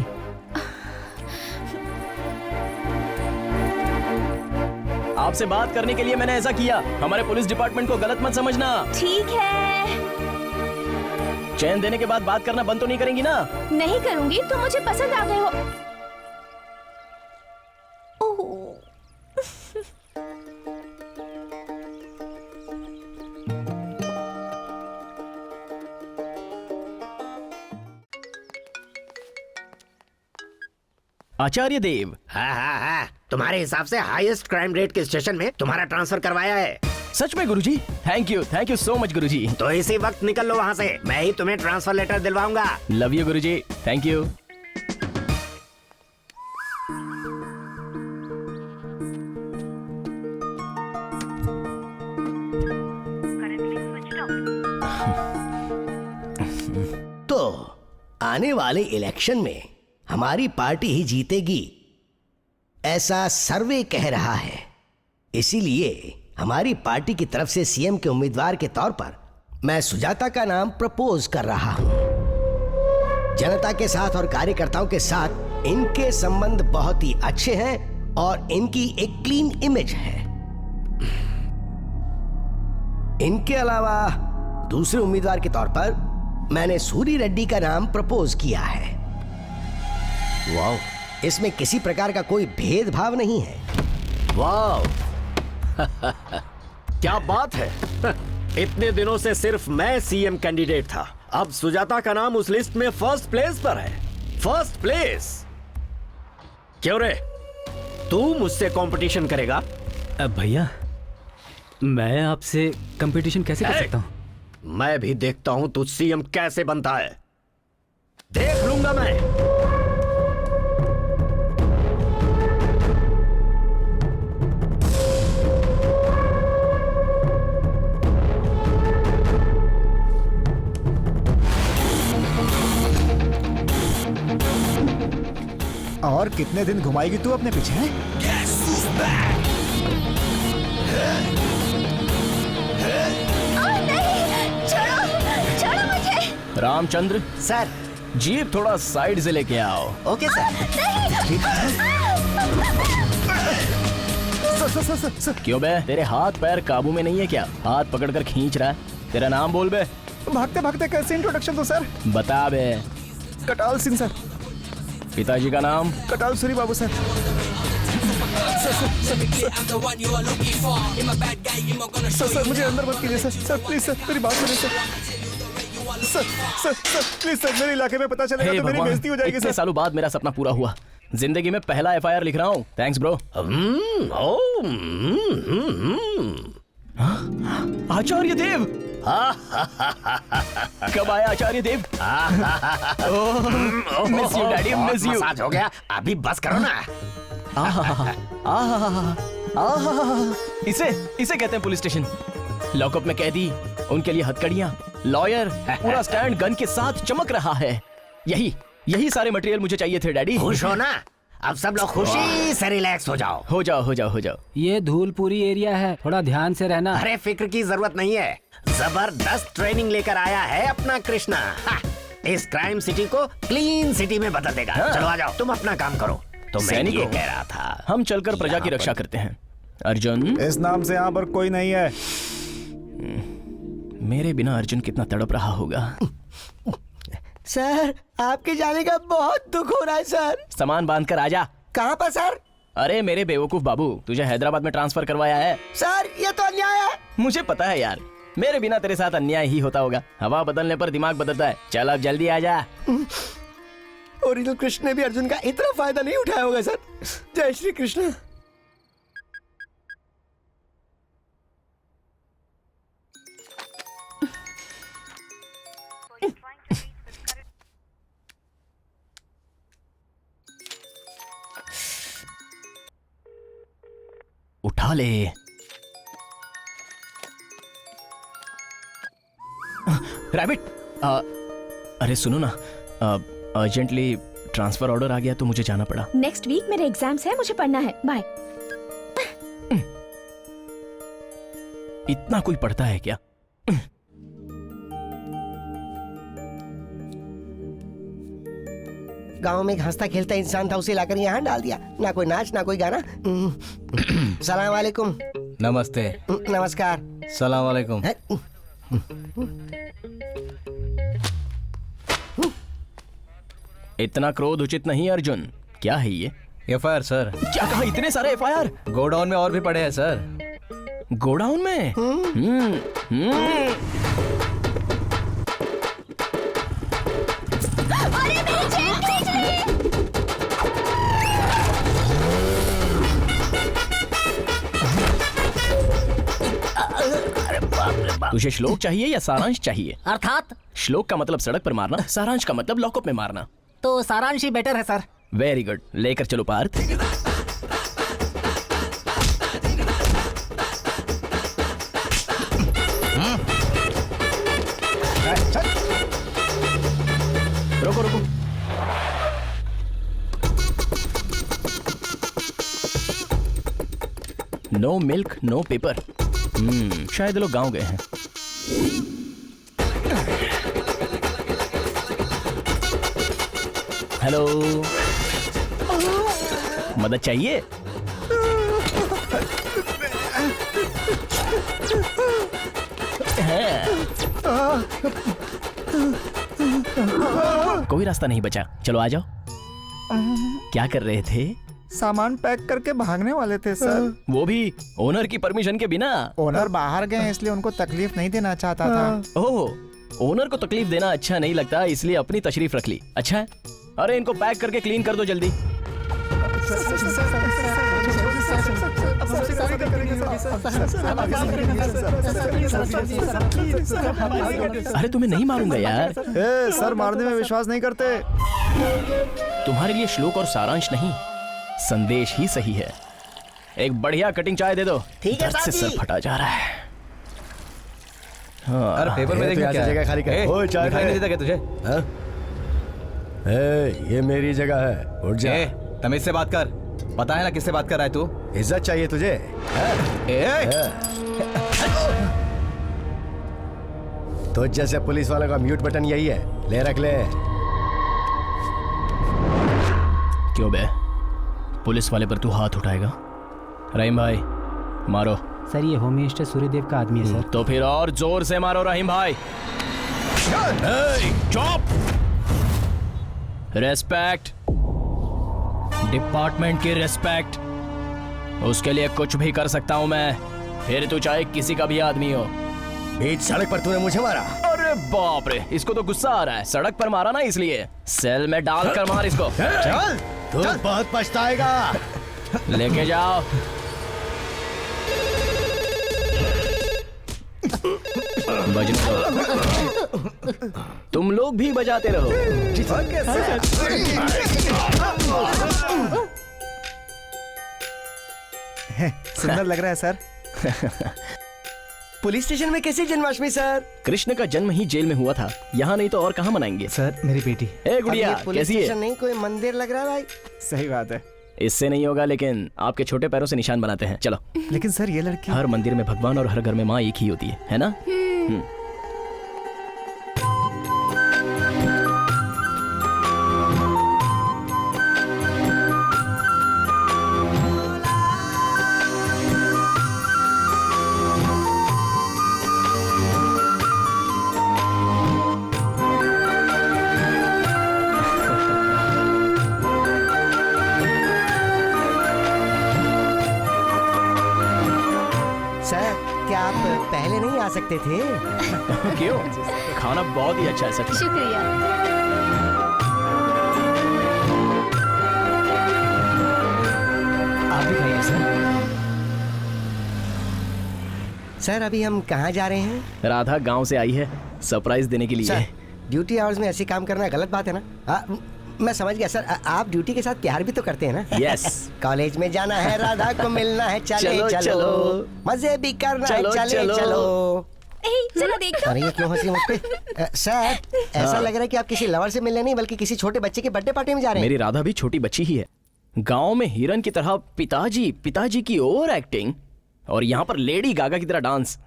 आपसे बात करने के लिए मैंने ऐसा किया। हमारे पुलिस डिपार्टमेंट को गलत मत समझना। ठीक है। चैन देने के बाद बात करना बंद तो नहीं करेंगी ना? नहीं करूंगी, तो मुझे पसंद आ गए हो। आचार्य देव। हाँ, तुम्हारे हिसाब से हाईएस्ट क्राइम रेट के स्टेशन में तुम्हारा ट्रांसफर करवाया है। सच में गुरुजी? थैंक यू सो मच गुरुजी। तो इसी वक्त निकल लो वहाँ से, मैं ही तुम्हें ट्रांसफर लेटर दिलवाऊंगा। Love you Guruji, thank you. तो आने वाले इलेक्शन में हमारी पार्टी ही जीतेगी, ऐसा सर्वे कह रहा है। इसीलिए हमारी पार्टी की तरफ से सीएम के उम्मीदवार के तौर पर मैं सुजाता का नाम प्रपोज कर रहा हूं। जनता के साथ और कार्यकर्ताओं के साथ इनके संबंध बहुत ही अच्छे हैं और इनकी एक क्लीन इमेज है। इनके अलावा दूसरे उम्मीदवार के तौर पर मैंने सूरी रेड्डी का नाम प्रपोज किया है। वाओ, इसमें किसी प्रकार का कोई भेदभाव नहीं है। वाओ क्या बात है। इतने दिनों से सिर्फ मैं सीएम कैंडिडेट था, अब सुजाता का नाम उस लिस्ट में फर्स्ट प्लेस पर है। First place. क्यों रे, तू मुझसे कंपटीशन करेगा? भैया, मैं आपसे कंपटीशन कैसे कर सकता हूँ? मैं भी देखता हूं तू सीएम कैसे बनता है, देख लूंगा मैं। और कितने दिन घुमाएगी तू अपने पीछे? छोड़ो मुझे। रामचंद्र सर। जीप थोड़ा साइड से लेके आओ। Okay sir. क्यों बे, तेरे हाथ पैर काबू में नहीं है क्या? हाथ पकड़कर खींच रहा है। तेरा नाम बोल बे। भागते भागते कैसे इंट्रोडक्शन दो सर? बता बे। कटाल सिंह सर। पिताजी का नाम? कटाल सूरी बाबू सर। सर मुझे अंदर मत कीजिए सर। सर प्लीज सर, मेरी बात सुनिए sir. Sir sir sir please sir, मेरे इलाके में पता चलेगा तो मेरी बेइज्जती हो जाएगी इतने सर। सालों बाद मेरा सपना पूरा हुआ। जिंदगी में पहला एफआईआर लिख रहा हूँ। Thanks bro. आचार्य देव। कब आया Acharya Dev? Miss you daddy, miss you. Massage हो गया, अभी बस करो ना। इसे कहते हैं पुलिस स्टेशन। लॉकअप में कैदी, उनके लिए हथकड़ियां, लॉयर, पूरा स्टैंड गन के साथ चमक रहा है। यही सारे मटेरियल मुझे चाहिए थे डैडी। खुश हो ना? अब सब लोग खुशी से रिलैक्स हो जाओ। हो जाओ। ये धूलपुरी एरिया है, थोड़ा ध्यान से रहना। अरे फिक्र की जरूरत नहीं है, जबरदस्त ट्रेनिंग लेकर आया है अपना कृष्णा। इस क्राइम सिटी को क्लीन सिटी में बदल देगा। चलो आ जाओ, तुम अपना काम करो। तो मैं ये कह रहा था, हम चलकर प्रजा की रक्षा करते हैं। अर्जुन, इस नाम से यहाँ पर कोई नहीं है। मेरे बिना अर्जुन कितना तड़प रहा होगा। सर आपके जाने का बहुत दुख हो रहा है सर। सामान बांध कर आजा। कहाँ पर सर? अरे मेरे बेवकूफ बाबू, तुझे हैदराबाद में ट्रांसफर करवाया है। सर ये तो अन्याय है। मुझे पता है यार, मेरे बिना तेरे साथ अन्याय ही होता होगा। हवा बदलने पर दिमाग बदलता है। चल अब जल्दी आ जा। ओरिजिनल कृष्ण ने भी अर्जुन का इतना फायदा नहीं उठाया होगा सर। जय श्री कृष्ण। उठा ले। रैबिट, अरे सुनो ना, अर्जेंटली ट्रांसफर ऑर्डर आ गया तो मुझे जाना पड़ा। नेक्स्ट वीक मेरे एग्जाम्स है, मुझे पढ़ना है। बाय। इतना कोई पढ़ता है क्या? गांव में एक हंसता खेलता इंसान था, उसे लाकर यहाँ डाल दिया। ना कोई नाच ना कोई गाना। सलाम वालेकुम। नमस्ते। नमस्कार। सलाम वालेकुम। इतना क्रोध उचित नहीं अर्जुन। क्या है ये? FIR sir. क्या कहा? इतने सारे एफआईआर? गोडाउन में और भी पड़े हैं सर। गोडाउन में? तुझे श्लोक चाहिए या सारांश चाहिए? अर्थात श्लोक का मतलब सड़क पर मारना, सारांश का मतलब लॉकअप में मारना। तो सारांश ही बेटर है सर। वेरी गुड, लेकर चलो पार्थ। रुको। No milk no paper. शायद लोग गांव गए हैं। हेलो, मदद चाहिए? कोई रास्ता नहीं बचा, चलो आ जाओ। क्या कर रहे थे? सामान पैक करके भागने वाले थे सर। वो भी ओनर की परमिशन के बिना। ओनर बाहर गए इसलिए उनको तकलीफ नहीं देना चाहता था। ओह, ओनर को तकलीफ देना अच्छा नहीं लगता, इसलिए अपनी तशरीफ रख ली। अच्छा है। अरे इनको पैक करके क्लीन कर दो जल्दी। अरे तुम्हें नहीं मारूंगा यार। सर मारने में विश्वास नहीं करते। तुम्हारे लिए श्लोक और सारांश नहीं, संदेश ही सही है। एक बढ़िया कटिंग चाय दे दो। ठीक है, दर्द से सर फटा जा रहा है। अरे पेपर में देखना क्या है? जगह खाली कर। ओए चाय मिठाई नहीं देता क्या तुझे? ये मेरी जगह है, उठ जा। तमीज से बात कर। पता है ना किससे बात कर रहा है तू? इज्जत चाहिए तुझे? तो जैसे पुलिस वालों का म्यूट बटन यही है, ले रख ले। क्यों बे, पुलिस वाले पर तू हाथ उठाएगा? रहीम भाई मारो। सर ये होम मिनिस्टर सूर्यदेव का आदमी है सर। तो फिर और जोर से मारो रहीम भाई। चुप। रेस्पेक्ट, डिपार्टमेंट की रेस्पेक्ट, उसके लिए कुछ भी कर सकता हूं मैं, फिर तू चाहे किसी का भी आदमी हो। बीच सड़क पर तूने मुझे मारा। अरे बाप रे, इसको तो गुस्सा आ रहा है। सड़क पर मारा ना, इसलिए सेल में डाल कर मार इसको। चल तू बहुत पछताएगा। लेके जाओ। बजने दो। तुम लोग भी बजाते रहो। सुंदर लग रहा है सर। पुलिस स्टेशन में कैसे जन्माष्टमी सर? कृष्ण का जन्म ही जेल में हुआ था, यहाँ नहीं तो और कहाँ मनाएंगे? सर मेरी बेटी। ए गुड़िया, अब ये पुलिस कैसी है? स्टेशन नहीं कोई मंदिर लग रहा है भाई। सही बात है। इससे नहीं होगा, लेकिन आपके छोटे पैरों से निशान बनाते हैं। चलो। लेकिन सर ये लड़की। हर मंदिर में भगवान और हर घर में माँ एक ही होती है ना? सर क्या आप पहले नहीं आ सकते थे? क्यों? खाना बहुत ही अच्छा है सच में। शुक्रिया। आप भी खाइए सर। सर अभी हम कहाँ जा रहे हैं? राधा गांव से आई है सरप्राइज देने के लिए। सर ड्यूटी आवर्स में ऐसे काम करना गलत बात है ना? मैं समझ गया सर। आप ड्यूटी के साथ प्यार भी तो करते हैं ना? यस। कॉलेज में जाना है, राधा को मिलना है, चले चलो, चलो, चलो। मजे भी करना चलो, है, चले चलो। चलो। चलो देखो। अरे ये क्यों हंसी मुझ पे? सर ऐसा लग रहा है कि आप किसी लवर से मिलने नहीं बल्कि किसी छोटे बच्चे की बर्थडे पार्टी में जा रहे हैं। मेरी राधा भी छोटी बच्ची ही है। गांव में हिरन की तरह पिताजी की ओवर एक्टिंग, और यहाँ पर लेडी गागा की तरह डांस।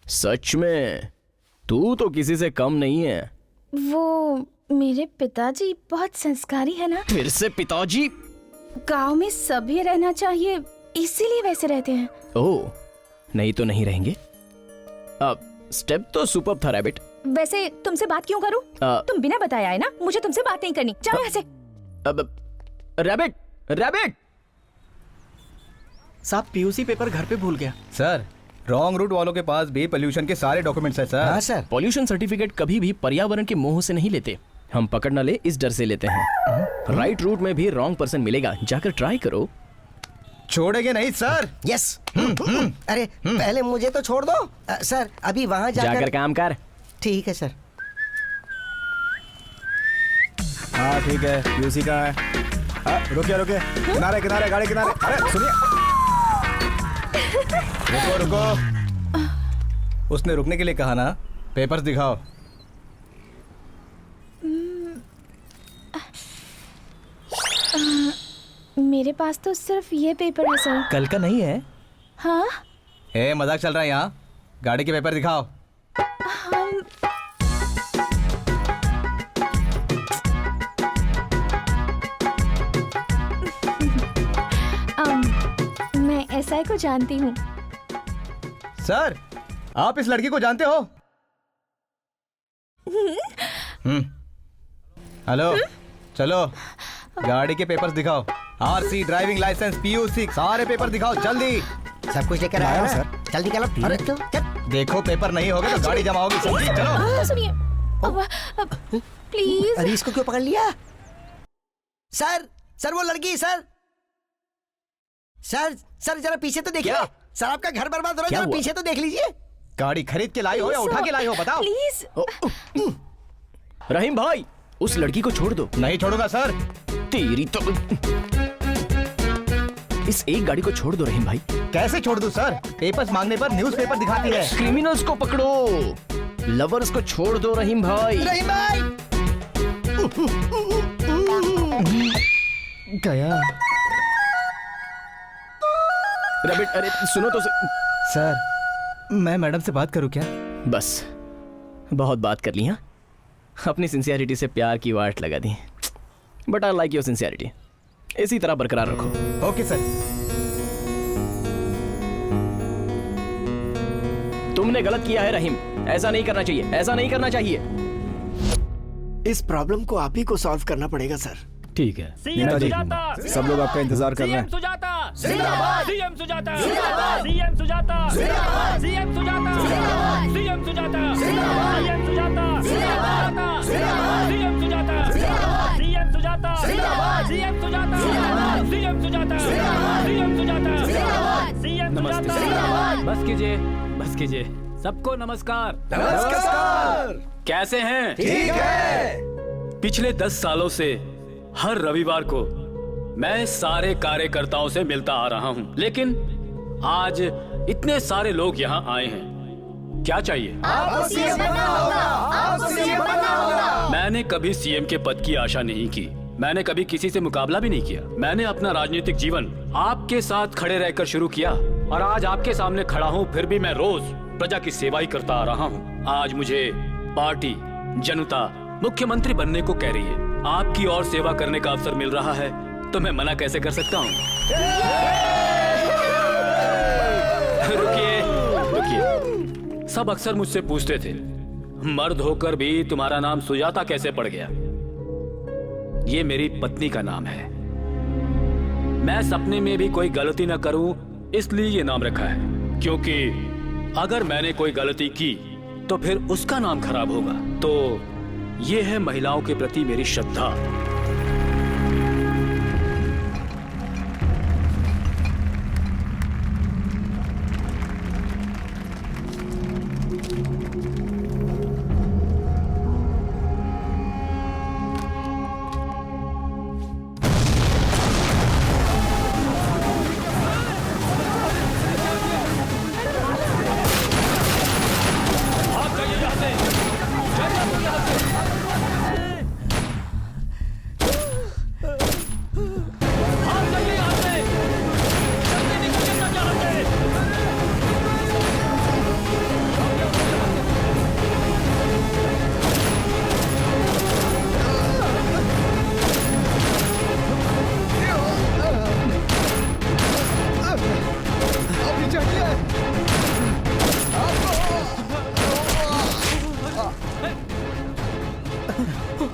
सच में तू तो किसी से कम नहीं है। वो मेरे पिताजी बहुत संस्कारी है ना। फिर से पिताजी? गांव में सभी रहना चाहिए, इसीलिए वैसे रहते हैं। ओह, नहीं तो नहीं रहेंगे। अब स्टेप तो सुपर्ब था रैबिट। वैसे तुमसे बात क्यों करूं? तुम बिना बताया है ना, मुझे तुमसे बात नहीं करनी। चलो यहाँ से। अब रैबिट, रैबिट। साहब पीयूसी पेपर घर पे भूल गया। सर रॉन्ग रूट वालों के पास भी पोल्यूशन के सारे डॉक्यूमेंट्स हैं सर। हाँ सर। पॉल्यूशन सर्टिफिकेट कभी भी पर्यावरण के मोह से नहीं लेते, हम पकड़ न ले इस डर से लेते हैं। राइट रूट में भी रॉन्ग पर्सन मिलेगा, जाकर ट्राई करो। छोड़ेंगे नहीं सर। यस। अरे पहले मुझे तो छोड़ दो। सर अभी वहाँ जाकर काम कर। ठीक है सर। हाँ ठीक है, पीयूसी कहाँ है? रुकिए रुकिए, किनारे किनारे, गाड़ी किनारे। अरे सुनिए, रुको रुको। उसने रुकने के लिए कहा ना। पेपर्स दिखाओ। मेरे पास तो सिर्फ ये पेपर है सर। कल का नहीं है? हाँ। ए मजाक चल रहा है यहाँ? गाड़ी के पेपर दिखाओ। मैं एसआई को जानती हूँ। सर आप इस लड़की को जानते हो? हेलो चलो, गाड़ी के पेपर्स दिखाओ। आरसी, ड्राइविंग लाइसेंस, पीयूसी, सारे पेपर दिखाओ जल्दी। सब कुछ लेकर आया सर। चल निकालो। अरे देखो, पेपर नहीं होगा तो गाड़ी जमा होगी। समझी? चलो। सुनिए प्लीज। अरे इसको क्यों पकड़ लिया? सर सर वो लड़की सर। सर सर जरा पीछे तो देखिए। सर आपका घर बर्बाद हो रहा है, जरा पीछे तो देख लीजिए। गाड़ी खरीद के लाई हो या उठा के लाई हो, बताओ प्लीज। रहीम भाई, उस लड़की को छोड़ दो। नहीं छोड़ूंगा सर। तेरी तो इस एक गाड़ी को छोड़ दो रहीम भाई। कैसे छोड़ दूं सर? पेपर्स मांगने पर न्यूज़पेपर दिखाती है। क्रिमिनल्स को पकड़ो, लवर्स को छोड़ दो रहीम भाई। रहीम भाई गया। रैबिट अरे सुनो तो सर मैं मैडम से बात करूं क्या? बस बहुत बात कर लिया, अपनी सिंसियरिटी से प्यार की वाट लगा दी। But I like your sincerity, इसी तरह बरकरार रखो। Okay sir. तुमने गलत किया है रहीम, ऐसा नहीं करना चाहिए, ऐसा नहीं करना चाहिए। इस प्रॉब्लम को आप ही को सॉल्व करना पड़ेगा सर। ठीक है नेताजी, सब लोग आपका इंतजार कर रहे हैं। सुजाता जिंदाबाद, सीएम सुजाता जिंदाबाद, सीएम सुजाता जिंदाबाद, सीएम सुजाता जिंदाबाद, सीएम सुजाता जिंदाबाद, सीएम सुजाता जिंदाबाद, सीएम सुजाता जिंदाबाद, सीएम सुजाता जिंदाबाद, सीएम सुजाता जिंदाबाद, सीएम सुजाता जिंदाबाद, सीएम सुजाता जिंदाबाद, सीएम सुजाता जिंदाबाद। बस कीजिए, बस कीजिए। सबको नमस्कार। नमस्कार। कैसे हैं? ठीक है। पिछले 10 सालों से हर रविवार को मैं सारे कार्यकर्ताओं से मिलता आ रहा हूं, लेकिन आज इतने सारे लोग यहां आए हैं। क्या चाहिए? आपको सीएम बनना होगा, आपको सीएम बनना होगा। मैंने कभी सीएम के पद की आशा नहीं की, मैंने कभी किसी से मुकाबला भी नहीं किया। मैंने अपना राजनीतिक जीवन आपके साथ खड़े रहकर शुरू किया और आज आपके सामने खड़ा हूं, फिर भी मैं रोज प्रजा की सेवा ही करता आ रहा हूं। आज मुझे पार्टी, जनता, मुख्यमंत्री बनने को कह रही है। आपकी और सेवा करने का अवसर मिल रहा है तो मैं मना कैसे कर सकता हूँ? रुकिए, रुकिए। सब अक्सर मुझसे पूछते थे, मर्द होकर भी तुम्हारा नाम सुजाता कैसे पड़ गया? ये मेरी पत्नी का नाम है। मैं सपने में भी कोई गलती न करूं इसलिए ये नाम रखा है, क्योंकि अगर मैंने कोई गलती की तो फिर उसका नाम खराब होगा। तो ये है महिलाओं के प्रति मेरी श्रद्धा।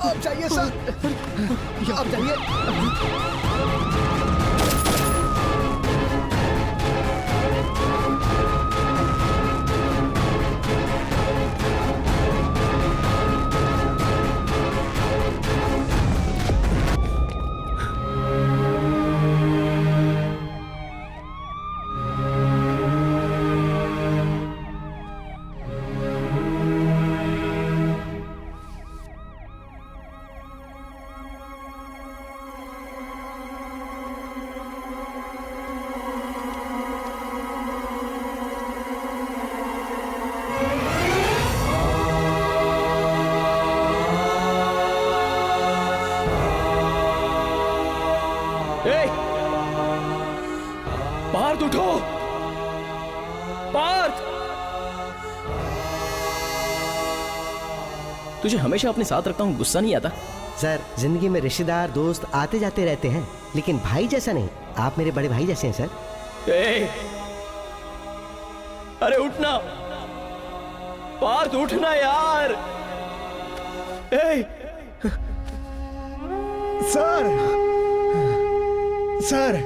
आप जाइए सर, आप जाइए। पार्थ उठो, पार्थ! तुझे हमेशा अपने साथ रखता हूँ, गुस्सा नहीं आता? सर, जिंदगी में रिश्तेदार दोस्त आते जाते रहते हैं, लेकिन भाई जैसा नहीं। आप मेरे बड़े भाई जैसे हैं सर। अरे उठना पार्थ, उठना यार। Sir, sir,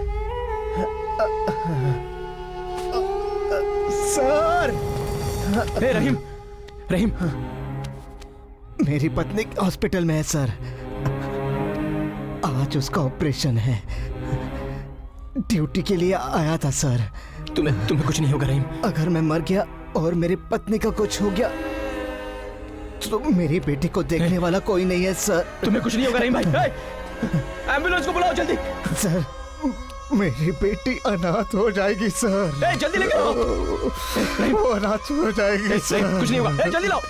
sir. Rahim, Rahim, मेरी पत्नी हॉस्पिटल में है सर। आज उसका ऑपरेशन है। ड्यूटी के लिए आया था सर। तुम्हें कुछ नहीं होगा रहीम। अगर मैं मर गया और मेरी पत्नी का कुछ हो गया तो मेरी बेटी को देखने वाला कोई नहीं है सर। तुम्हें कुछ नहीं होगा रहीम भाई। एम्बुलेंस को बुलाओ जल्दी। सर, मेरी बेटी अनाथ हो जाएगी सर। जल्दी लेके आओ। वो अनाथ हो जाएगी सर। कुछ नहीं होगा, जल्दी लाओ।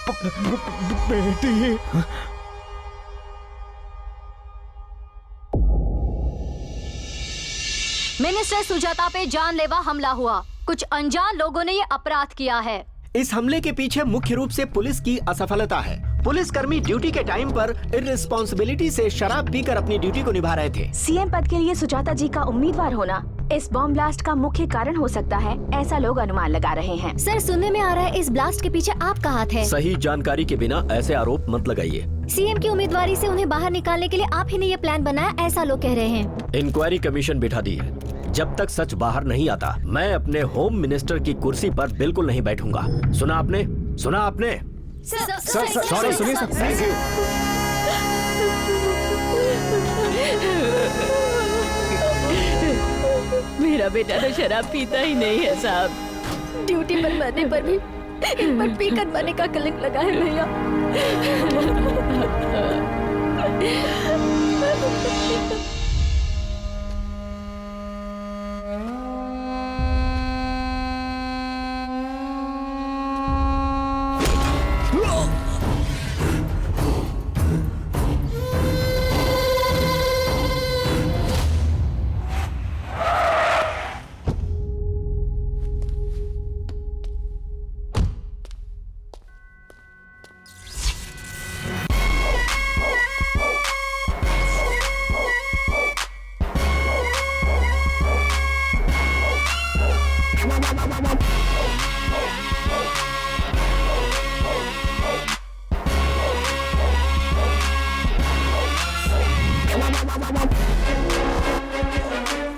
बेटी। मिनिस्टर सुजाता पे जानलेवा हमला हुआ। कुछ अनजान लोगों ने ये अपराध किया है। इस हमले के पीछे मुख्य रूप से पुलिस की असफलता है। पुलिसकर्मी ड्यूटी के टाइम पर इररिस्पॉन्सिबिलिटी से शराब पीकर अपनी ड्यूटी को निभा रहे थे। सीएम पद के लिए सुजाता जी का उम्मीदवार होना इस बॉम्ब ब्लास्ट का मुख्य कारण हो सकता है, ऐसा लोग अनुमान लगा रहे हैं। सर, सुनने में आ रहा है इस ब्लास्ट के पीछे आपका हाथ है। सही जानकारी के बिना ऐसे आरोप मत लगाइए। सीएम की उम्मीदवारी से उन्हें बाहर निकालने के लिए आप ही ने ये प्लान बनाया, ऐसा लोग कह रहे हैं। इंक्वायरी कमीशन बिठा दी है। जब तक सच बाहर नहीं आता, मैं अपने होम मिनिस्टर की कुर्सी पर बिल्कुल नहीं बैठूंगा। सुना आपने? सुना आपने? सॉरी, सुनिए सर, थैंक यू। मेरा बेटा तो शराब पीता ही नहीं है साहब। ड्यूटी पर मरने पर भी इन पर पीकर मरने का कलंक लगा है भैया।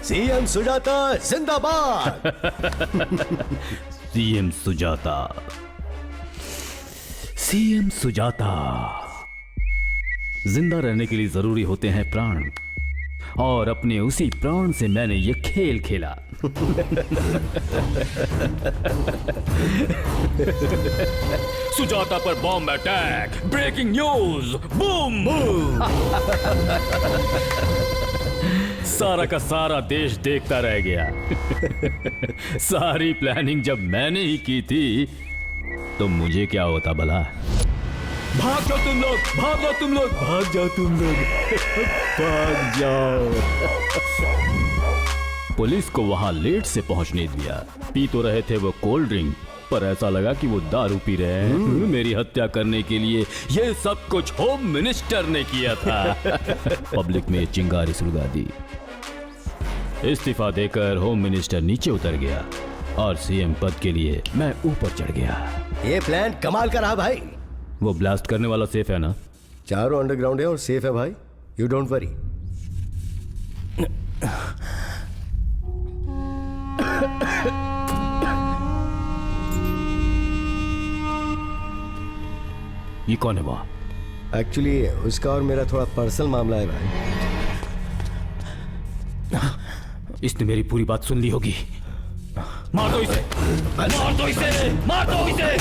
सीएम सुजाता जिंदाबाद। CM Sujata, CM Sujata. जिंदा रहने के लिए जरूरी होते हैं प्राण, और अपने उसी प्राण से मैंने ये खेल खेला। सुजाता पर bomb attack, breaking news, boom boom. सारा का सारा देश देखता रह गया। सारी प्लानिंग जब मैंने ही की थी तो मुझे क्या होता भला। भाग जाओ तुम लोग, भाग जाओ तुम लोग, भाग जाओ तुम लोग, भाग जाओ। पुलिस को वहां लेट से पहुंचने दिया। पी तो रहे थे वो कोल्ड ड्रिंक, पर ऐसा लगा कि वो दारू पी रहे हैं। मेरी हत्या करने के लिए ये सब कुछ होम मिनिस्टर ने किया था। पब्लिक में चिंगारी सुलगा दी। इस्तीफा देकर होम मिनिस्टर नीचे उतर गया और सीएम पद के लिए मैं ऊपर चढ़ गया। ये प्लान कमाल का रहा भाई। वो ब्लास्ट करने वाला सेफ है ना? चारों अंडरग्राउंड है और सेफ है भाई, यू डोंट वरी। ये कौन है वहां? एक्चुअली उसका और मेरा थोड़ा पर्सनल मामला है भाई। इसने मेरी पूरी बात सुन ली होगी। मार दो इसे, मार दो इसे, मार दो इसे।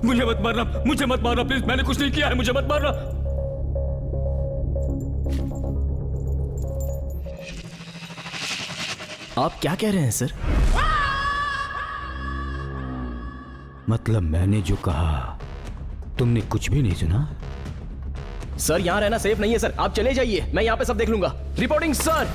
मुझे मत मारना, मुझे मत मारना प्लीज, मैंने कुछ नहीं किया है, मुझे मत मारना। आप क्या कह रहे हैं सर? मतलब मैंने जो कहा तुमने कुछ भी नहीं सुना? सर यहां रहना सेफ नहीं है सर, आप चले जाइए, मैं यहां पे सब देख लूंगा। Reporting sir.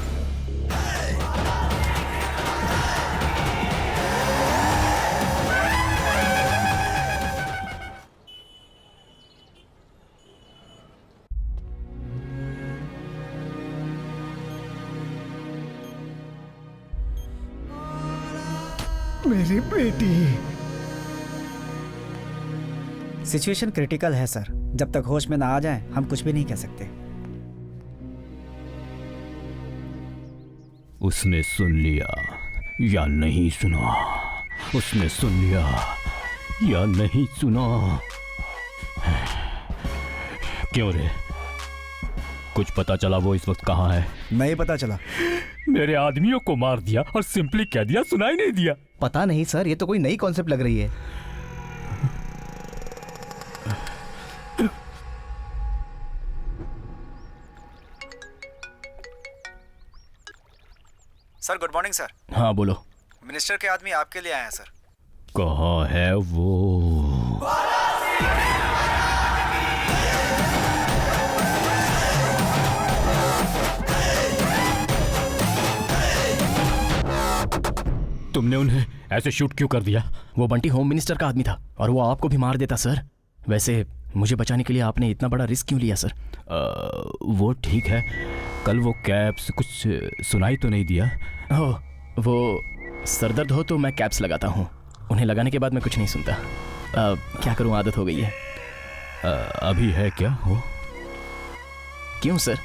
मेरी बेटी। सिचुएशन क्रिटिकल है सर, जब तक होश में ना आ जाए हम कुछ भी नहीं कह सकते। उसने सुन लिया या नहीं सुना? उसने सुन लिया या नहीं सुना? क्यों रे, कुछ पता चला वो इस वक्त कहाँ है? नहीं पता चला। मेरे आदमियों को मार दिया और सिंपली कह दिया सुनाई नहीं दिया। पता नहीं सर, ये तो कोई नई कॉन्सेप्ट लग रही है। Sir good morning sir. हाँ बोलो। मिनिस्टर के आदमी आपके लिए आए हैं सर। कहाँ है वो? तुमने उन्हें ऐसे शूट क्यों कर दिया? वो बंटी होम मिनिस्टर का आदमी था और वो आपको भी मार देता सर। वैसे मुझे बचाने के लिए आपने इतना बड़ा रिस्क क्यों लिया सर? वो ठीक है, कल वो कैप्स कुछ सुनाई तो नहीं दिया? ओह, वो सरदर्द हो तो मैं कैप्स लगाता हूँ, उन्हें लगाने के बाद मैं कुछ नहीं सुनता। क्या करूँ, आदत हो गई है। अभी है क्या हो? क्यों सर?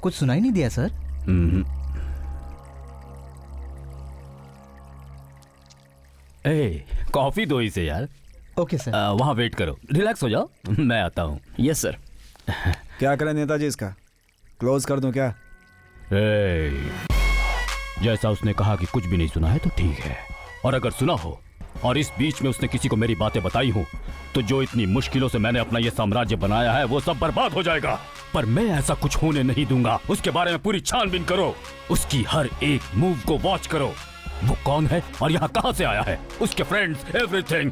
कुछ सुनाई नहीं दिया सर? कॉफी दो इसे यार। Okay sir. वहाँ वेट करो, रिलैक्स हो जाओ, मैं आता हूँ। Yes sir. क्या करें नेताजी, इसका क्लोज कर दूं क्या? जैसा उसने कहा कि कुछ भी नहीं सुना है तो ठीक है, और अगर सुना हो और इस बीच में उसने किसी को मेरी बातें बताई हो तो जो इतनी मुश्किलों से मैंने अपना ये साम्राज्य बनाया है वो सब बर्बाद हो जाएगा। पर मैं ऐसा कुछ होने नहीं दूंगा। उसके बारे में पूरी छानबीन करो, उसकी हर एक मूव को वॉच करो। वो कौन है और यहाँ कहाँ से आया है, उसके फ्रेंड्स, एवरीथिंग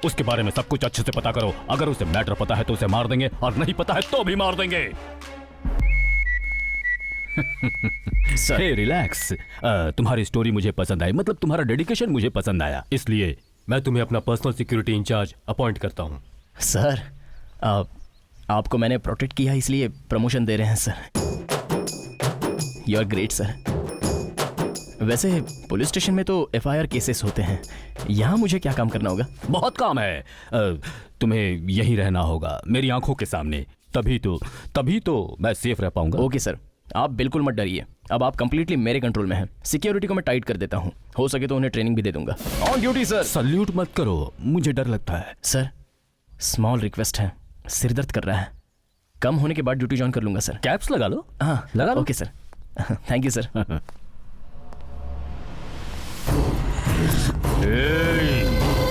उसके बारे में सब कुछ अच्छे से पता करो। अगर उसे मैटर पता है तो उसे मार देंगे, और नहीं पता है तो भी मार देंगे। रिलैक्स। तुम्हारी स्टोरी मुझे पसंद आई, मतलब तुम्हारा डेडिकेशन मुझे पसंद आया, इसलिए मैं तुम्हें अपना पर्सनल सिक्योरिटी इंचार्ज अपॉइंट करता हूँ। सर आपको मैंने प्रोटेक्ट किया इसलिए प्रमोशन दे रहे हैं sir. You are great sir. वैसे पुलिस स्टेशन में तो एफआईआर केसेस होते हैं, यहाँ मुझे क्या काम करना होगा? बहुत काम है। तुम्हें यहीं रहना होगा मेरी आंखों के सामने, तभी तो मैं सेफ रह पाऊंगा। ओके सर, आप बिल्कुल मत डरिए। अब आप कंप्लीटली मेरे कंट्रोल में हैं। सिक्योरिटी को मैं टाइट कर देता हूँ, हो सके तो उन्हें ट्रेनिंग भी दे दूंगा। On duty sir. सल्यूट मत करो, मुझे डर लगता है। सर स्मॉल रिक्वेस्ट है, सिर दर्द कर रहा है, कम होने के बाद ड्यूटी ज्वाइन कर लूंगा सर। कैप्स लगा लो। हाँ लगा लो। Okay sir. Thank you sir.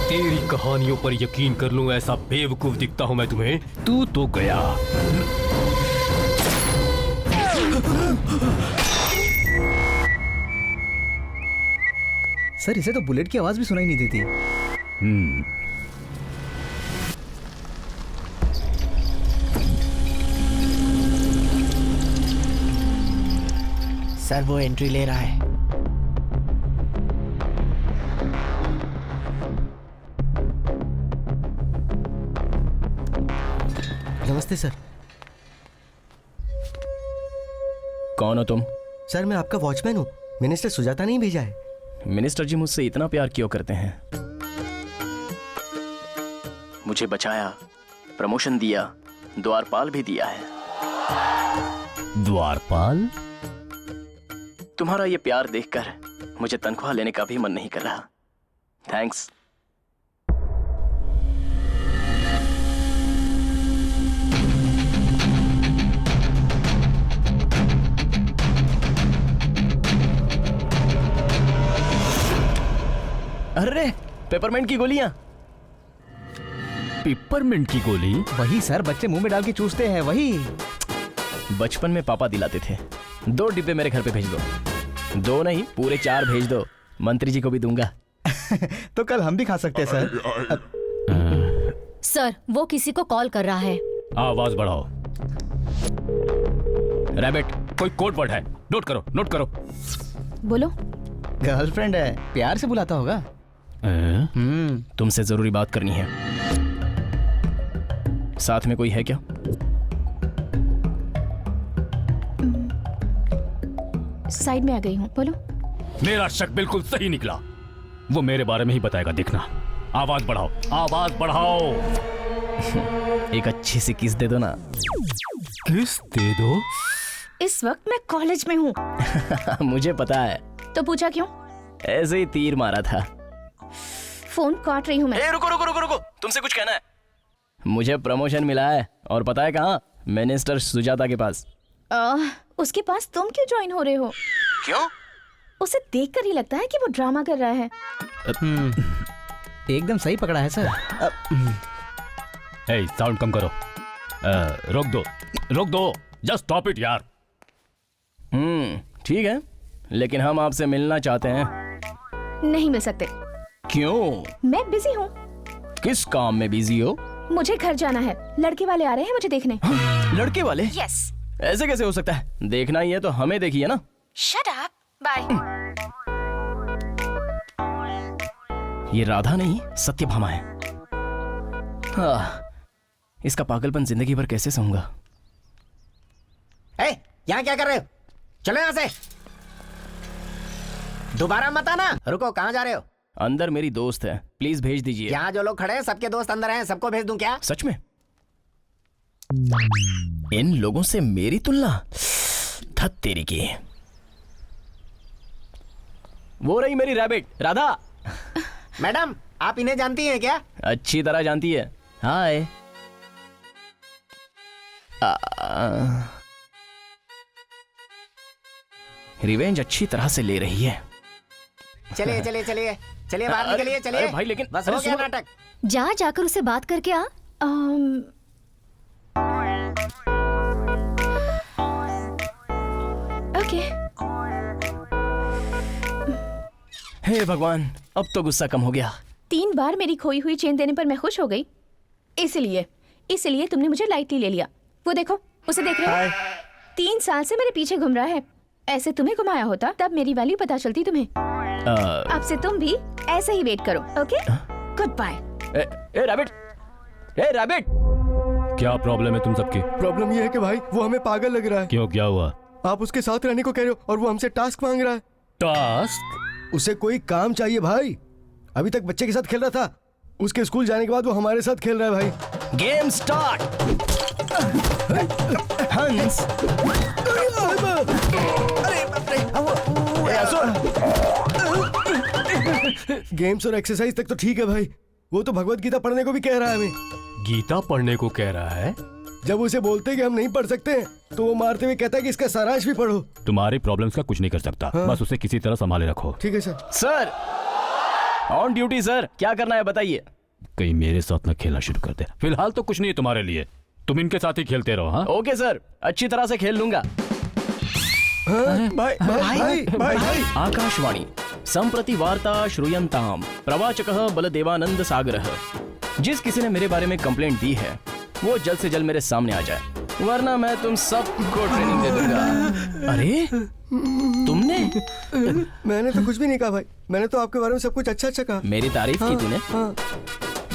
तेरी कहानियों पर यकीन कर लूं ऐसा बेवकूफ दिखता हूं मैं तुम्हें? तू तो गया। सर इसे तो बुलेट की आवाज भी सुनाई नहीं देती। सर वो एंट्री ले रहा है। नमस्ते सर। कौन हो तुम? सर मैं आपका वॉचमैन हूँ, मिनिस्टर सुजाता ने भेजा है। मिनिस्टर जी मुझसे इतना प्यार क्यों करते हैं? मुझे बचाया, प्रमोशन दिया, द्वारपाल भी दिया है। द्वारपाल? तुम्हारा ये प्यार देखकर मुझे तनख्वाह लेने का भी मन नहीं कर रहा। थैंक्स। अरे पेपरमेंट की गोलियां। पेपरमेंट की गोली? वही सर, बच्चे मुंह में डाल के चूसते हैं, वही। बचपन में पापा दिलाते थे। 2 डिब्बे मेरे घर पे भेज दो। 2 नहीं, पूरे 4 भेज दो, मंत्री जी को भी दूंगा। तो कल हम भी खा सकते हैं सर। सर वो किसी को कॉल कर रहा है। आवाज बढ़ाओ। रैबिट, कोई कोड वर्ड है, नोट करो, नोट करो। बोलो। गर्लफ्रेंड है, प्यार से बुलाता होगा। तुमसे जरूरी बात करनी है। साथ में कोई है क्या? साइड में आ गई हूँ, बोलो। मेरा शक बिल्कुल सही निकला। वो मेरे बारे में ही बताएगा, देखना। आवाज बढ़ाओ, आवाज बढ़ाओ। एक अच्छी सी किस दे दो ना। किस दे दो? इस वक्त मैं कॉलेज में हूँ। मुझे पता है। तो पूछा क्यों? ऐसे ही तीर मारा था। फोन काट रही हूँ मैं। रुको रुको रुको रुको, तुमसे कुछ कहना है। मुझे प्रमोशन मिला है, और पता है कहाँ? मिनिस्टर सुजाता के पास। उसके पास तुम क्यों ज्वाइन हो रहे हो? क्यों? उसे देखकर ही लगता है कि वो ड्रामा कर रहा है। एकदम सही पकड़ा है सर। ए, साउंड कम करो। रोक दो, जस्ट स्टॉप इट यार। ठीक है, लेकिन हम आपसे मिलना चाहते हैं। नहीं मिल सकते। क्यों? मैं बिजी हूँ। किस काम में बिजी हो? मुझे घर जाना है, लड़के वाले आ रहे हैं मुझे देखने। लड़के वाले? यस। ऐसे कैसे हो सकता है? देखना ही है तो हमें देखिए ना। Shut up, bye. ये राधा नहीं, सत्यभामा है। इसका पागलपन जिंदगी भर कैसे सहूंगा? यहाँ क्या कर रहे हो? चलो यहाँ से। दोबारा मत आना। रुको, कहाँ जा रहे हो? अंदर मेरी दोस्त है, प्लीज भेज दीजिए। यहाँ जो लोग खड़े हैं सबके दोस्त अंदर हैं, सबको भेज दूं क्या? सच में? इन लोगों से मेरी तुलना? धत तेरी की। वो रही मेरी रैबिट, राधा। मैडम, आप इन्हें जानती हैं क्या? अच्छी तरह जानती है। हाय। रिवेंज अच्छी तरह से ले रही है। चलिए चलिए चलिए चलिए, बाहर निकलिए, चलिए। अरे भाई, लेकिन बस हो गया नाटक। जा जाकर उसे बात करके आ। ओके। हे भगवान, अब तो गुस्सा कम हो गया। 3 बार मेरी खोई हुई चेन देने पर मैं खुश हो गई, इसलिए तुमने मुझे लाइटली ले लिया। वो देखो, उसे देख रहे हो? 3 साल से मेरे पीछे घूम रहा है। ऐसे तुम्हें घुमाया होता तब मेरी वैल्यू पता चलती तुम्हें। अब से तुम भी ऐसे ही वेट करो, okay? Good bye. Rabbit, rabbit. क्या प्रॉब्लम है तुम सबकी? प्रॉब्लम ये है कि भाई वो हमें पागल लग रहा है। क्यों, क्या हुआ? आप उसके साथ रहने को कह रहे हो और वो हमसे टास्क मांग रहा है। टास्क? उसे कोई काम चाहिए भाई। अभी तक बच्चे के साथ खेल रहा था, उसके स्कूल जाने के बाद वो हमारे साथ खेल रहा है भाई। Game start. हंस। गेम्स और एक्सरसाइज तक तो ठीक है भाई, वो तो भगवत गीता पढ़ने को भी कह रहा है हमें। गीता पढ़ने को कह रहा है? जब उसे बोलते हैं कि हम नहीं पढ़ सकते तो वो मारते हुए कहता है कि इसका सारांश भी पढ़ो। तुम्हारी प्रॉब्लम्स का कुछ नहीं कर सकता। बस उसे किसी तरह संभाले रखो। ठीक है sir. Sir on duty sir, क्या करना है बताइए। कहीं मेरे साथ न खेलना शुरू कर दे। फिलहाल तो कुछ नहीं है तुम्हारे लिए, तुम इनके साथ ही खेलते रहो। हाँ ओके सर, अच्छी तरह से खेल लूंगा। भाई भाई भाई। आकाशवाणी संप्रति वार्ता श्रूयन्ताम प्रवाचकः बलदेवानंद सागरः। जिस किसी ने मेरे बारे में कंप्लेंट दी है वो जल्द से जल्द मेरे सामने आ जाए, वरना मैं तुम सबको ट्रेनिंग दे दूंगा। अरे तुमने? मैंने तो कुछ भी नहीं कहा भाई, मैंने तो आपके बारे में सब कुछ अच्छा अच्छा कहा। मेरी तारीफ की तूने?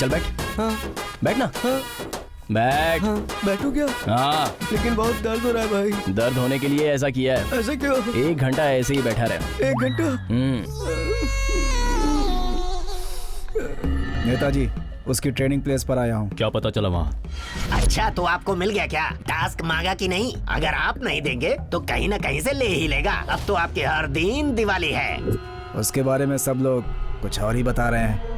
चल बैठ। बैठना। बैठ। बैठू क्या? हाँ। लेकिन बहुत दर्द हो रहा है भाई। दर्द होने के लिए ऐसा किया है। ऐसे क्यों? 1 घंटा ऐसे ही बैठा रहे। 1 घंटा? नेताजी, उसकी ट्रेनिंग प्लेस पर आया हूँ। क्या पता चला वहाँ? अच्छा, तो आपको मिल गया क्या? टास्क मांगा कि नहीं? अगर आप नहीं देंगे तो कहीं न कहीं से ले ही लेगा। अब तो आपके हर दिन दिवाली है। उसके बारे में सब लोग कुछ और ही बता रहे हैं।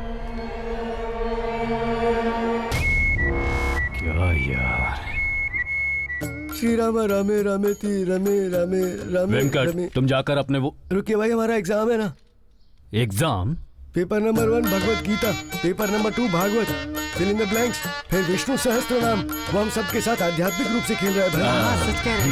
क्या यार? श्री राम रामे रामेति रमे रामे रामे। वेंकट, तुम जाकर अपने वो। रुकिए भाई, हमारा एग्जाम है ना। Exam? Paper number 1 Bhagavad Gita, paper number 2 Bhagwat, fill in the blanks, फिर विष्णु सहस्त्र नाम। वो हम सबके साथ आध्यात्मिक रूप से खेल रहा है भाई। सच कह रहे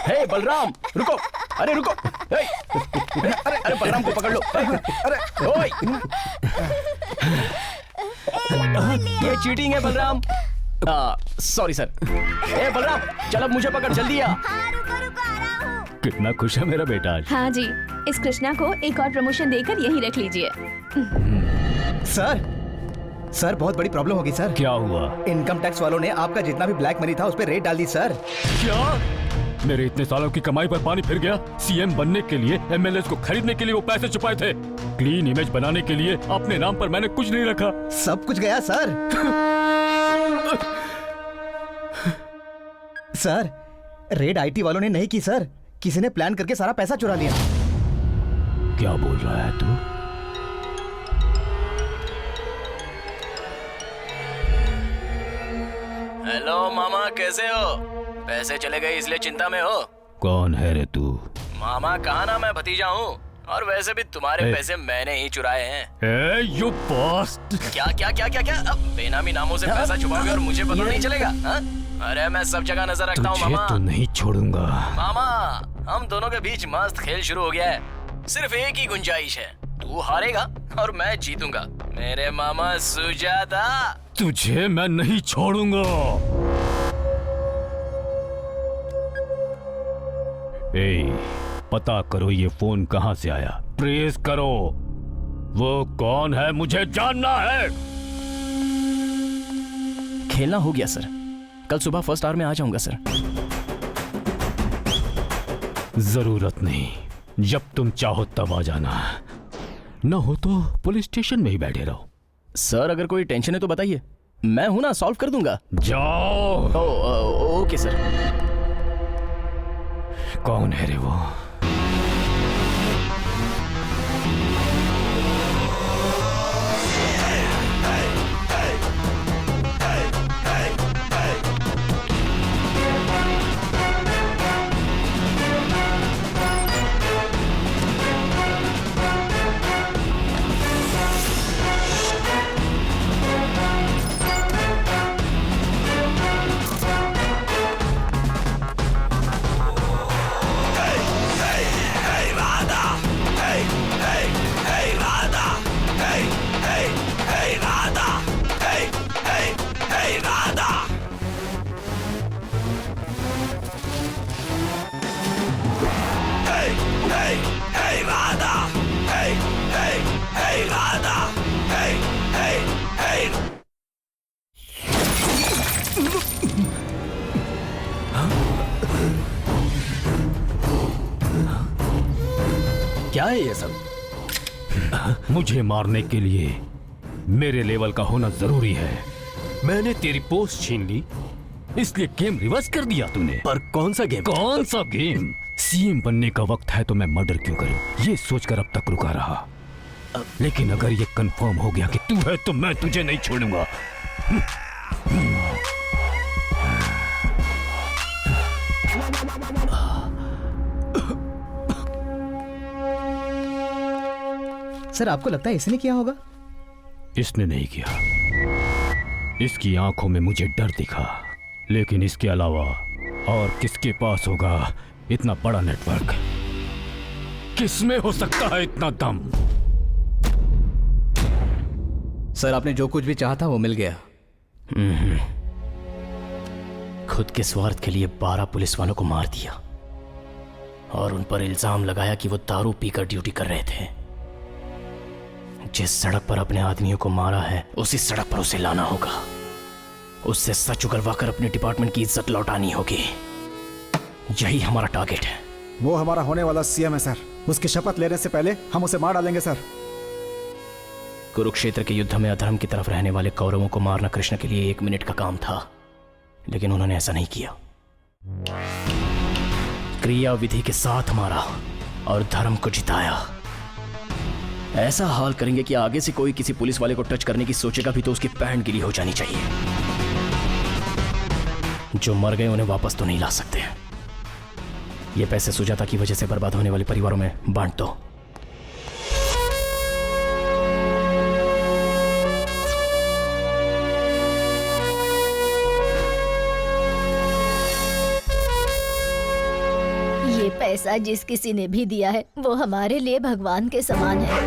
हे बलराम, रुको। अरे रुको। अरे बलराम को पकड़ लो। अरे ओए। ये चीटिंग है बलराम। Sorry sir. ए बलराम, चल अब मुझे पकड़, जल्दी आ। कितना खुश है मेरा बेटा आज। हाँ जी, इस कृष्णा को एक और प्रमोशन देकर यहीं रख लीजिए। सर बहुत बड़ी प्रॉब्लम होगी सर। क्या हुआ? इनकम टैक्स वालों ने आपका जितना भी ब्लैक मनी था उस पर रेड डाल दी सर। क्या? मेरे इतने सालों की कमाई पर पानी फिर गया? सीएम बनने के लिए, एमएलए को खरीदने के लिए वो पैसे छुपाए थे। क्लीन इमेज बनाने के लिए अपने नाम पर मैंने कुछ नहीं रखा। सब कुछ गया सर। सर रेड आईटी वालों ने नहीं की सर, किसी ने प्लान करके सारा पैसा चुरा लिया। क्या बोल रहा है तू? हेलो मामा, कैसे हो? पैसे चले गए इसलिए चिंता में हो? कौन है रे तू? मामा कहा ना मैं भतीजा हूँ, और वैसे भी तुम्हारे पैसे मैंने ही चुराए हैं। यू बॉस्ट! क्या क्या क्या क्या क्या? अब बेनामी नामों से पैसा छुपाओगे और मुझे पता नहीं चलेगा? हा? अरे मैं सब जगह नजर रखता हूँ मामा। तो नहीं छोड़ूंगा मामा। हम दोनों के बीच मस्त खेल शुरू हो गया है। सिर्फ एक ही गुंजाइश है, तू हारेगा और मैं जीतूंगा। मेरे मामा सुजाता। तुझे मैं नहीं छोड़ूंगा। पता करो ये फोन कहाँ से आया। ट्रेस करो। वो कौन है मुझे जानना है। खेलना हो गया सर, कल सुबह फर्स्ट आवर में आ जाऊंगा सर। जरूरत नहीं, जब तुम चाहो तब आ जाना, न हो तो पुलिस स्टेशन में ही बैठे रहो। सर अगर कोई टेंशन है तो बताइए, मैं हूं ना, सॉल्व कर दूंगा। जाओ। Okay sir. कौन है रे वो? क्या है ये सब? मुझे मारने के लिए मेरे लेवल का होना जरूरी है। मैंने तेरी पोस्ट छीन ली, इसलिए गेम रिवर्स कर दिया तूने। पर कौन सा गेम? कौन सा गेम? सीएम बनने का वक्त है तो मैं मर्डर क्यों करूं, ये सोचकर अब तक रुका रहा। लेकिन अगर ये कंफर्म हो गया कि तू है तो मैं तुझे नहीं छोड़ूंगा। सर आपको लगता है इसने किया होगा? इसने नहीं किया। इसकी आंखों में मुझे डर दिखा, लेकिन इसके अलावा और किसके पास होगा इतना बड़ा नेटवर्क? किसमें हो सकता है इतना दम? सर आपने जो कुछ भी चाहा था वो मिल गया। खुद के स्वार्थ के लिए 12 पुलिस वालों को मार दिया और उन पर इल्जाम लगाया कि वो दारू पीकर ड्यूटी कर रहे थे। जिस सड़क पर अपने आदमियों को मारा है उसी सड़क पर उसे लाना होगा। उससे सच उगलवा कर अपने डिपार्टमेंट की इज्जत लौटानी होगी। यही हमारा टारगेट है। वो हमारा होने वाला सीएम है सर। उसकी शपथ लेने से पहले हम उसे मार डालेंगे सर। कुरुक्षेत्र के युद्ध में अधर्म की तरफ रहने वाले कौरवों को मारना कृष्ण के लिए 1 मिनट का काम था, लेकिन उन्होंने ऐसा नहीं किया। क्रिया विधि के साथ मारा और धर्म को जिताया। ऐसा हाल करेंगे कि आगे से कोई किसी पुलिस वाले को टच करने की सोचेगा भी तो उसकी पैंट गिली हो जानी चाहिए। जो मर गए उन्हें वापस तो नहीं ला सकते। ये पैसे सुजाता की वजह से बर्बाद होने वाले परिवारों में बांट दो। ये पैसा जिस किसी ने भी दिया है वो हमारे लिए भगवान के समान है।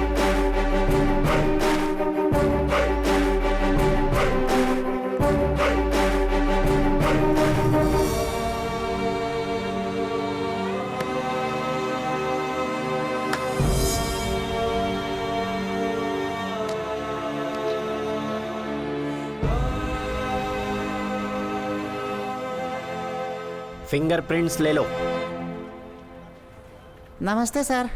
फिंगरप्रिंट्स ले लो। नमस्ते सर।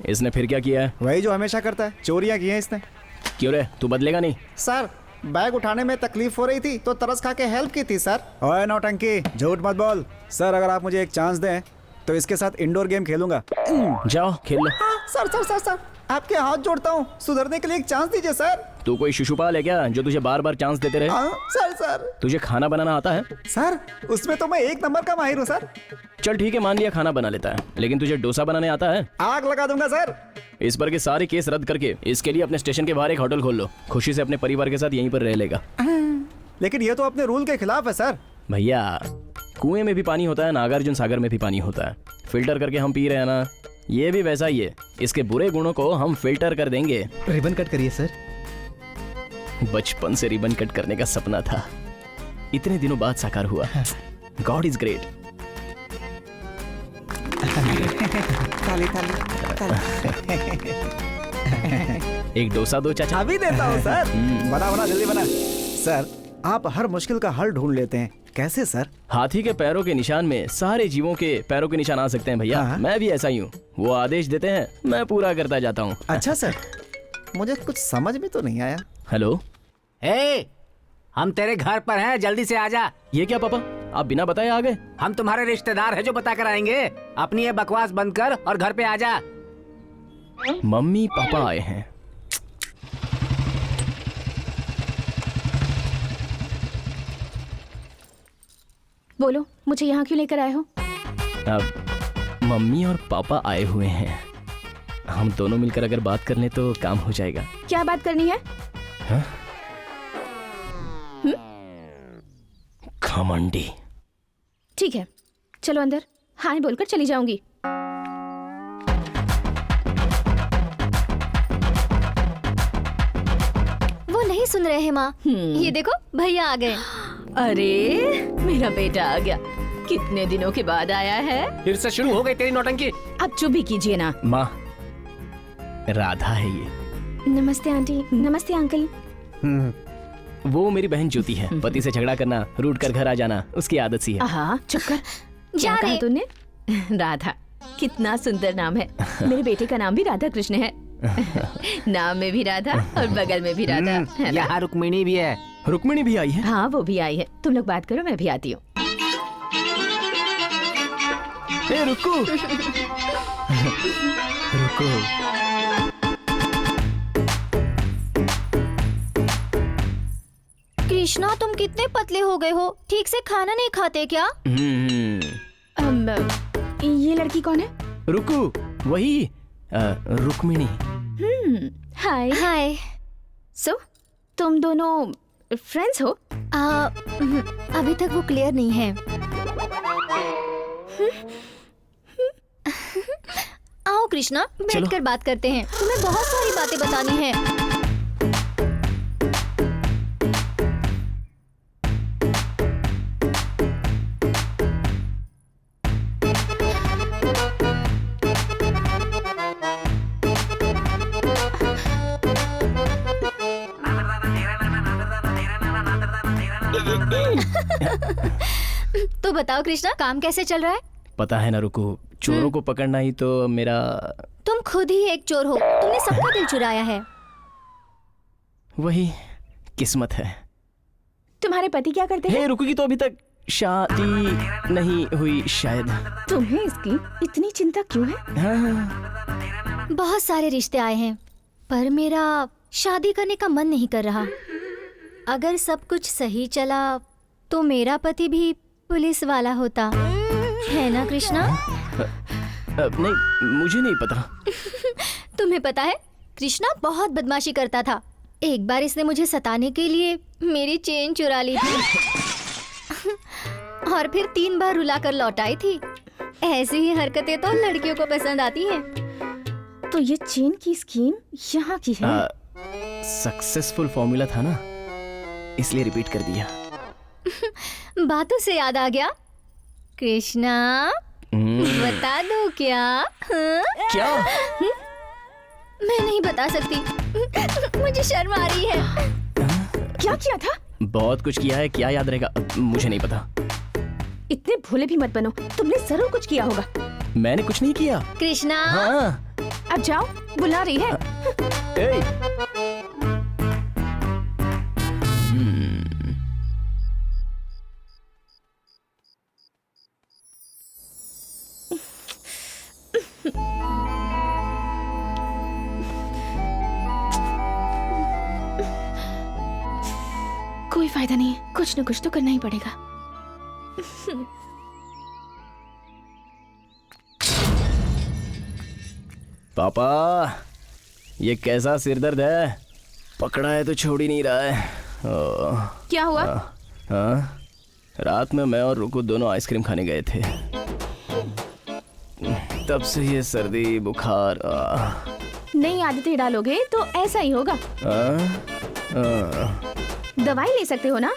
इसने फिर क्या किया है? वही जो हमेशा करता है, चोरियां की हैं इसने। क्यों रे, तू बदलेगा नहीं? सर बैग उठाने में तकलीफ हो रही थी तो तरस खा के हेल्प की थी सर। ओए नौटंकी, झूठ मत बोल। सर अगर आप मुझे एक चांस दें तो इसके साथ इंडोर गेम खेलूंगा। जाओ खेल लो। सर सर सर सर आपके हाथ जोड़ता हूँ, सुधरने के लिए एक चांस दीजिए सर। तू कोई शिशुपाल है क्या जो तुझे बार बार चांस देते रहे? सर सर तुझे खाना बनाना आता है? सर उसमें तो मैं 1 नंबर का माहिर हूँ सर। चल ठीक है, मान लिया खाना बना लेता है, लेकिन तुझे डोसा बनाने आता है? आग लगा दूंगा सर। इस पर के सारे केस रद्द करके इसके लिए अपने स्टेशन के बाहर एक होटल खोल लो। खुशी से अपने परिवार के साथ यहीं पर रह लेगा। लेकिन ये तो अपने रूल के खिलाफ है सर। भैया कुएं में भी पानी होता है, नागार्जुन सागर में भी पानी होता है। फिल्टर करके हम पी रहे हैं ना, ये भी वैसा ही है। इसके बुरे गुणों को हम फिल्टर कर देंगे। रिबन कट करिए सर। बचपन से रिबन कट करने का सपना था, इतने दिनों बाद साकार हुआ। God is great. थाली थाली एक डोसा दो चाचा। अभी देता हूँ सर। बना बना जल्दी बना। सर आप हर मुश्किल का हल ढूंढ लेते हैं, कैसे सर? हाथी के पैरों के निशान में सारे जीवों के पैरों के निशान आ सकते हैं भैया। मैं भी ऐसा ही हूँ, वो आदेश देते हैं मैं पूरा करता जाता हूँ। अच्छा सर, मुझे कुछ समझ में तो नहीं आया। हेलो, हम तेरे घर पर हैं, जल्दी से आजा। ये क्या पापा, आप बिना बताए आ गए? हम तुम्हारे रिश्तेदार हैं जो बता कर आएंगे। अपनी ये बकवास बंद कर और घर पे आजा। मम्मी पापा आए हैं। बोलो, मुझे यहाँ क्यों लेकर आए हो? अब मम्मी और पापा आए हुए हैं, हम दोनों मिलकर अगर बात कर लें तो काम हो जाएगा। क्या बात करनी है? हाँ? घमंडी। ठीक है, चलो अंदर। हाँ बोलकर चली जाऊंगी। वो नहीं सुन रहे हैं माँ। ये देखो भैया आ गए। अरे मेरा बेटा आ गया, कितने दिनों के बाद आया है। फिर से शुरू हो गई तेरी नौटंकी। अब चुप भी कीजिए ना। माँ, राधा है ये। नमस्ते आंटी। नमस्ते अंकल। वो मेरी बहन ज्योति है। पति से झगड़ा करना, रूठ कर घर आ जाना उसकी आदत सी है। हाँ चुप कर। क्या कहा तूने? राधा, कितना सुंदर नाम है। मेरे बेटे का नाम भी राधा कृष्ण है। नाम में भी राधा और बगल में भी राधा है। यहाँ रुक्मिणी भी है। रुक्मिणी भी आई है? हाँ वो भी आई है। तुम लोग बात करो, मैं भी आती हूँ। रुको रुको। कृष्णा तुम कितने पतले हो गए हो, ठीक से खाना नहीं खाते क्या? ये लड़की कौन है? रुको, वही रुक्मिणी। हाय हाय। सो तुम दोनों फ्रेंड्स हो? अभी तक वो क्लियर नहीं है। आओ कृष्णा, बैठकर बात करते हैं। तुम्हें बहुत सारी बातें बतानी है। तो बताओ कृष्णा, काम कैसे चल रहा है? पता है ना रुको, चोरों को पकड़ना ही तो मेरा। तुम खुद ही एक चोर हो, तुमने सबका दिल चुराया है। वही किस्मत है। तुम्हारे पति क्या करते हैं? रुको की तो अभी तक शादी नहीं हुई शायद। तुम्हें इसकी इतनी चिंता क्यों है? हाँ। बहुत सारे रिश्ते आए हैं, पर मेरा शादी करने का मन नहीं कर रहा। अगर सब कुछ सही चला तो मेरा पति भी पुलिस वाला होता है ना कृष्णा? नहीं, मुझे नहीं पता। तुम्हें पता है, कृष्णा बहुत बदमाशी करता था। एक बार इसने मुझे सताने के लिए मेरी चेन चुरा ली थी और फिर 3 बार रुला कर लौटाई थी। ऐसी ही हरकतें तो लड़कियों को पसंद आती हैं। तो ये चेन की स्कीम यहाँ की है? सक्सेसफुल फॉर्मूला था ना, इसलिए रिपीट कर दिया। बातों से याद आ गया, कृष्णा बता दो क्या? क्या? मैं नहीं बता सकती, मुझे शर्म आ रही है। क्या किया था? बहुत कुछ किया है, क्या याद रहेगा? मुझे नहीं पता। इतने भोले भी मत बनो, तुमने जरूर कुछ किया होगा। मैंने कुछ नहीं किया। कृष्णा। हाँ। अब जाओ, बुला रही है। कोई फायदा नहीं है, कुछ न कुछ तो करना ही पड़ेगा। पापा, ये कैसा सिरदर्द है? पकड़ा है तो छोड़ ही नहीं रहा है। क्या हुआ? हाँ, रात में मैं और रुकू दोनों आइसक्रीम खाने गए थे, तब से ये सर्दी बुखार। नई आदतें डालोगे तो ऐसा ही होगा। दवाई ले सकते हो ना?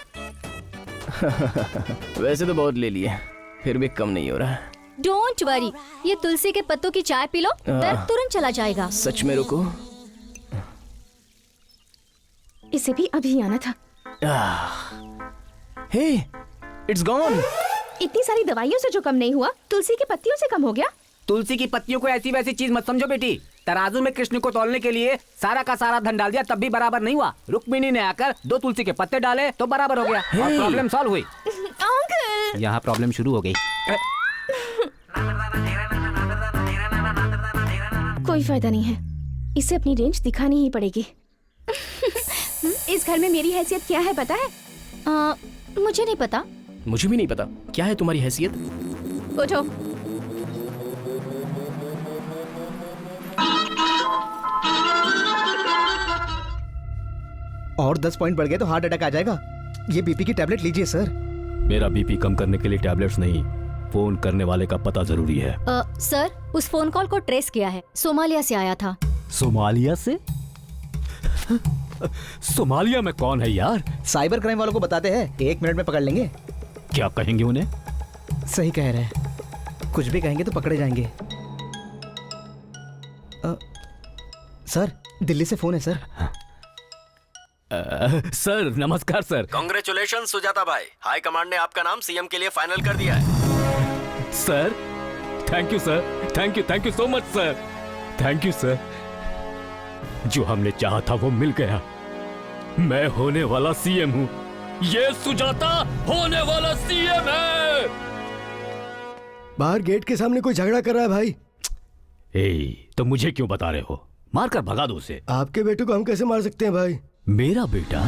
वैसे तो बहुत ले लिए, फिर भी कम नहीं हो रहा। डोंट वरी, ये तुलसी के पत्तों की चाय पी लो, दर्द तुरंत चला जाएगा। सच में रुको? इसे भी अभी आना था। हे, इट्स गॉन। इतनी सारी दवाइयों से जो कम नहीं हुआ, तुलसी की पत्तियों से कम हो गया। तुलसी की पत्तियों को ऐसी वैसी चीज मत समझो बेटी। तराजू में कृष्ण को तौलने के लिए सारा का सारा धन डाल दिया, तब भी बराबर नहीं हुआ। रुक्मिणी ने आकर 2 तुलसी के पत्ते डाले तो बराबर हो गया और प्रॉब्लम सॉल्व हुई। अंकल, यहाँ प्रॉब्लम शुरू हो गई। कोई फायदा नहीं है, इसे अपनी रेंज दिखानी ही पड़ेगी। इस घर में मेरी हैसियत क्या है पता है? मुझे नहीं पता। मुझे भी नहीं पता। क्या है तुम्हारी हैसियत? उठो। और 10 पॉइंट बढ़ गए तो हार्ट अटैक आ जाएगा। ये बीपी की टैबलेट लीजिए सर। मेरा बीपी कम करने के लिए टैबलेट्स नहीं, फोन करने वाले का पता जरूरी है। सर, उस फोन कॉल को ट्रेस किया है, सोमालिया से आया था। सोमालिया से? सोमालिया में कौन है यार? साइबर क्राइम वालों को बताते हैं, 1 मिनट में पकड़ लेंगे। क्या कहेंगे उन्हें? सही कह रहे हैं, कुछ भी कहेंगे तो पकड़े जाएंगे। सर, दिल्ली से फोन है सर। सर नमस्कार सर। कांग्रेचुलेशन सुजाता भाई, हाई कमांड ने आपका नाम सीएम के लिए फाइनल कर दिया है। Sir thank you sir, thank you so much sir, thank you sir. जो हमने चाहा था वो मिल गया। मैं होने वाला सीएम हूँ, ये सुजाता होने वाला सीएम है। बाहर गेट के सामने कोई झगड़ा कर रहा है भाई। तो मुझे क्यों बता रहे हो? मारकर भगा दो उसे। आपके बेटे को हम कैसे मार सकते हैं भाई? मेरा बेटा?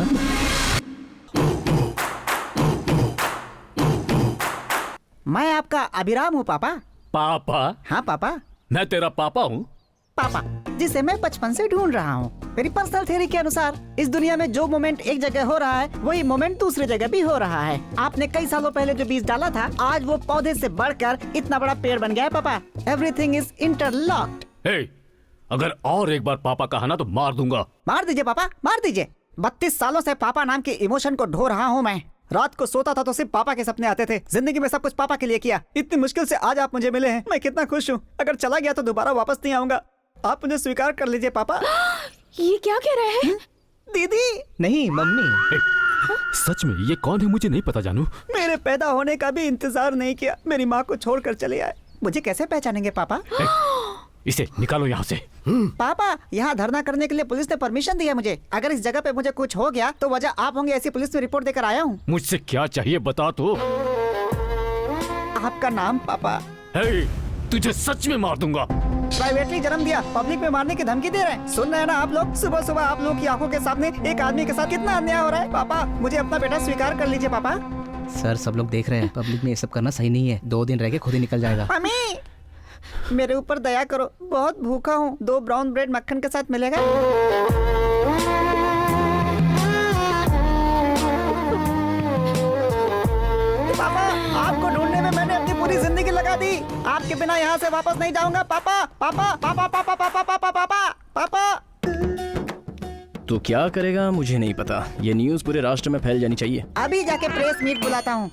मैं आपका अभिराम हूँ पापा। पापा? हाँ पापा। मैं तेरा पापा हूँ? पापा, जिसे मैं बचपन से ढूंढ रहा हूँ। मेरी पर्सनल थ्योरी के अनुसार इस दुनिया में जो मोमेंट एक जगह हो रहा है, वही मोमेंट दूसरी जगह भी हो रहा है। आपने कई सालों पहले जो बीज डाला था, आज वो पौधे से बढ़कर इतना बड़ा पेड़ बन गया है पापा। Everything is interlocked. अगर और एक बार पापा कहा ना तो मार दूंगा। मार दीजिए पापा, मार दीजिए। 32 सालों से पापा नाम के इमोशन को ढो रहा हूँ मैं। रात को सोता था तो सिर्फ पापा के सपने आते थे। जिंदगी में सब कुछ पापा के लिए किया। इतनी मुश्किल से आज आप मुझे मिले हैं, मैं कितना खुश हूँ। अगर चला गया तो दोबारा वापस नहीं आऊंगा। आप मुझे स्वीकार कर लीजिए पापा। ये क्या कह रहे हैं? दीदी नहीं, मम्मी। सच में ये कौन है मुझे नहीं पता जानू। मेरे पैदा होने का भी इंतजार नहीं किया, मेरी माँ को छोड़कर चले आए। मुझे कैसे पहचानेंगे पापा? इसे निकालो यहाँ से। पापा, यहाँ धरना करने के लिए पुलिस ने परमिशन दिया मुझे। अगर इस जगह पे मुझे कुछ हो गया तो वजह आप होंगे, ऐसी पुलिस में रिपोर्ट देकर आया हूँ। मुझसे क्या चाहिए बता तो। आपका नाम पापा। तुझे सच में मार दूंगा। प्राइवेटली जन्म दिया, पब्लिक में मारने की धमकी दे रहे हैं। सुन रहे हैं ना आप लोग? सुबह सुबह आप लोग की आंखों के सामने एक आदमी के साथ कितना अन्याय हो रहा है। पापा, मुझे अपना बेटा स्वीकार कर लीजिए पापा। सर, सब लोग देख रहे हैं, पब्लिक में ये सब करना सही नहीं है। 2 दिन रह के खुद ही निकल जाएगा। मम्मी, मेरे ऊपर दया करो, बहुत भूखा हूँ। 2 ब्राउन ब्रेड मक्खन के साथ मिलेगा? पापा, आपको ढूंढने में मैंने अपनी पूरी जिंदगी लगा दी। आपके बिना यहाँ से वापस नहीं जाऊंगा। पापा पापा पापा पापा पापा पापा पापा पापा। तो क्या करेगा मुझे नहीं पता। ये न्यूज़ पूरे राष्ट्र में फैल जानी चाहिए। अभी जाके प्रेस मीट बुलाता हूँ।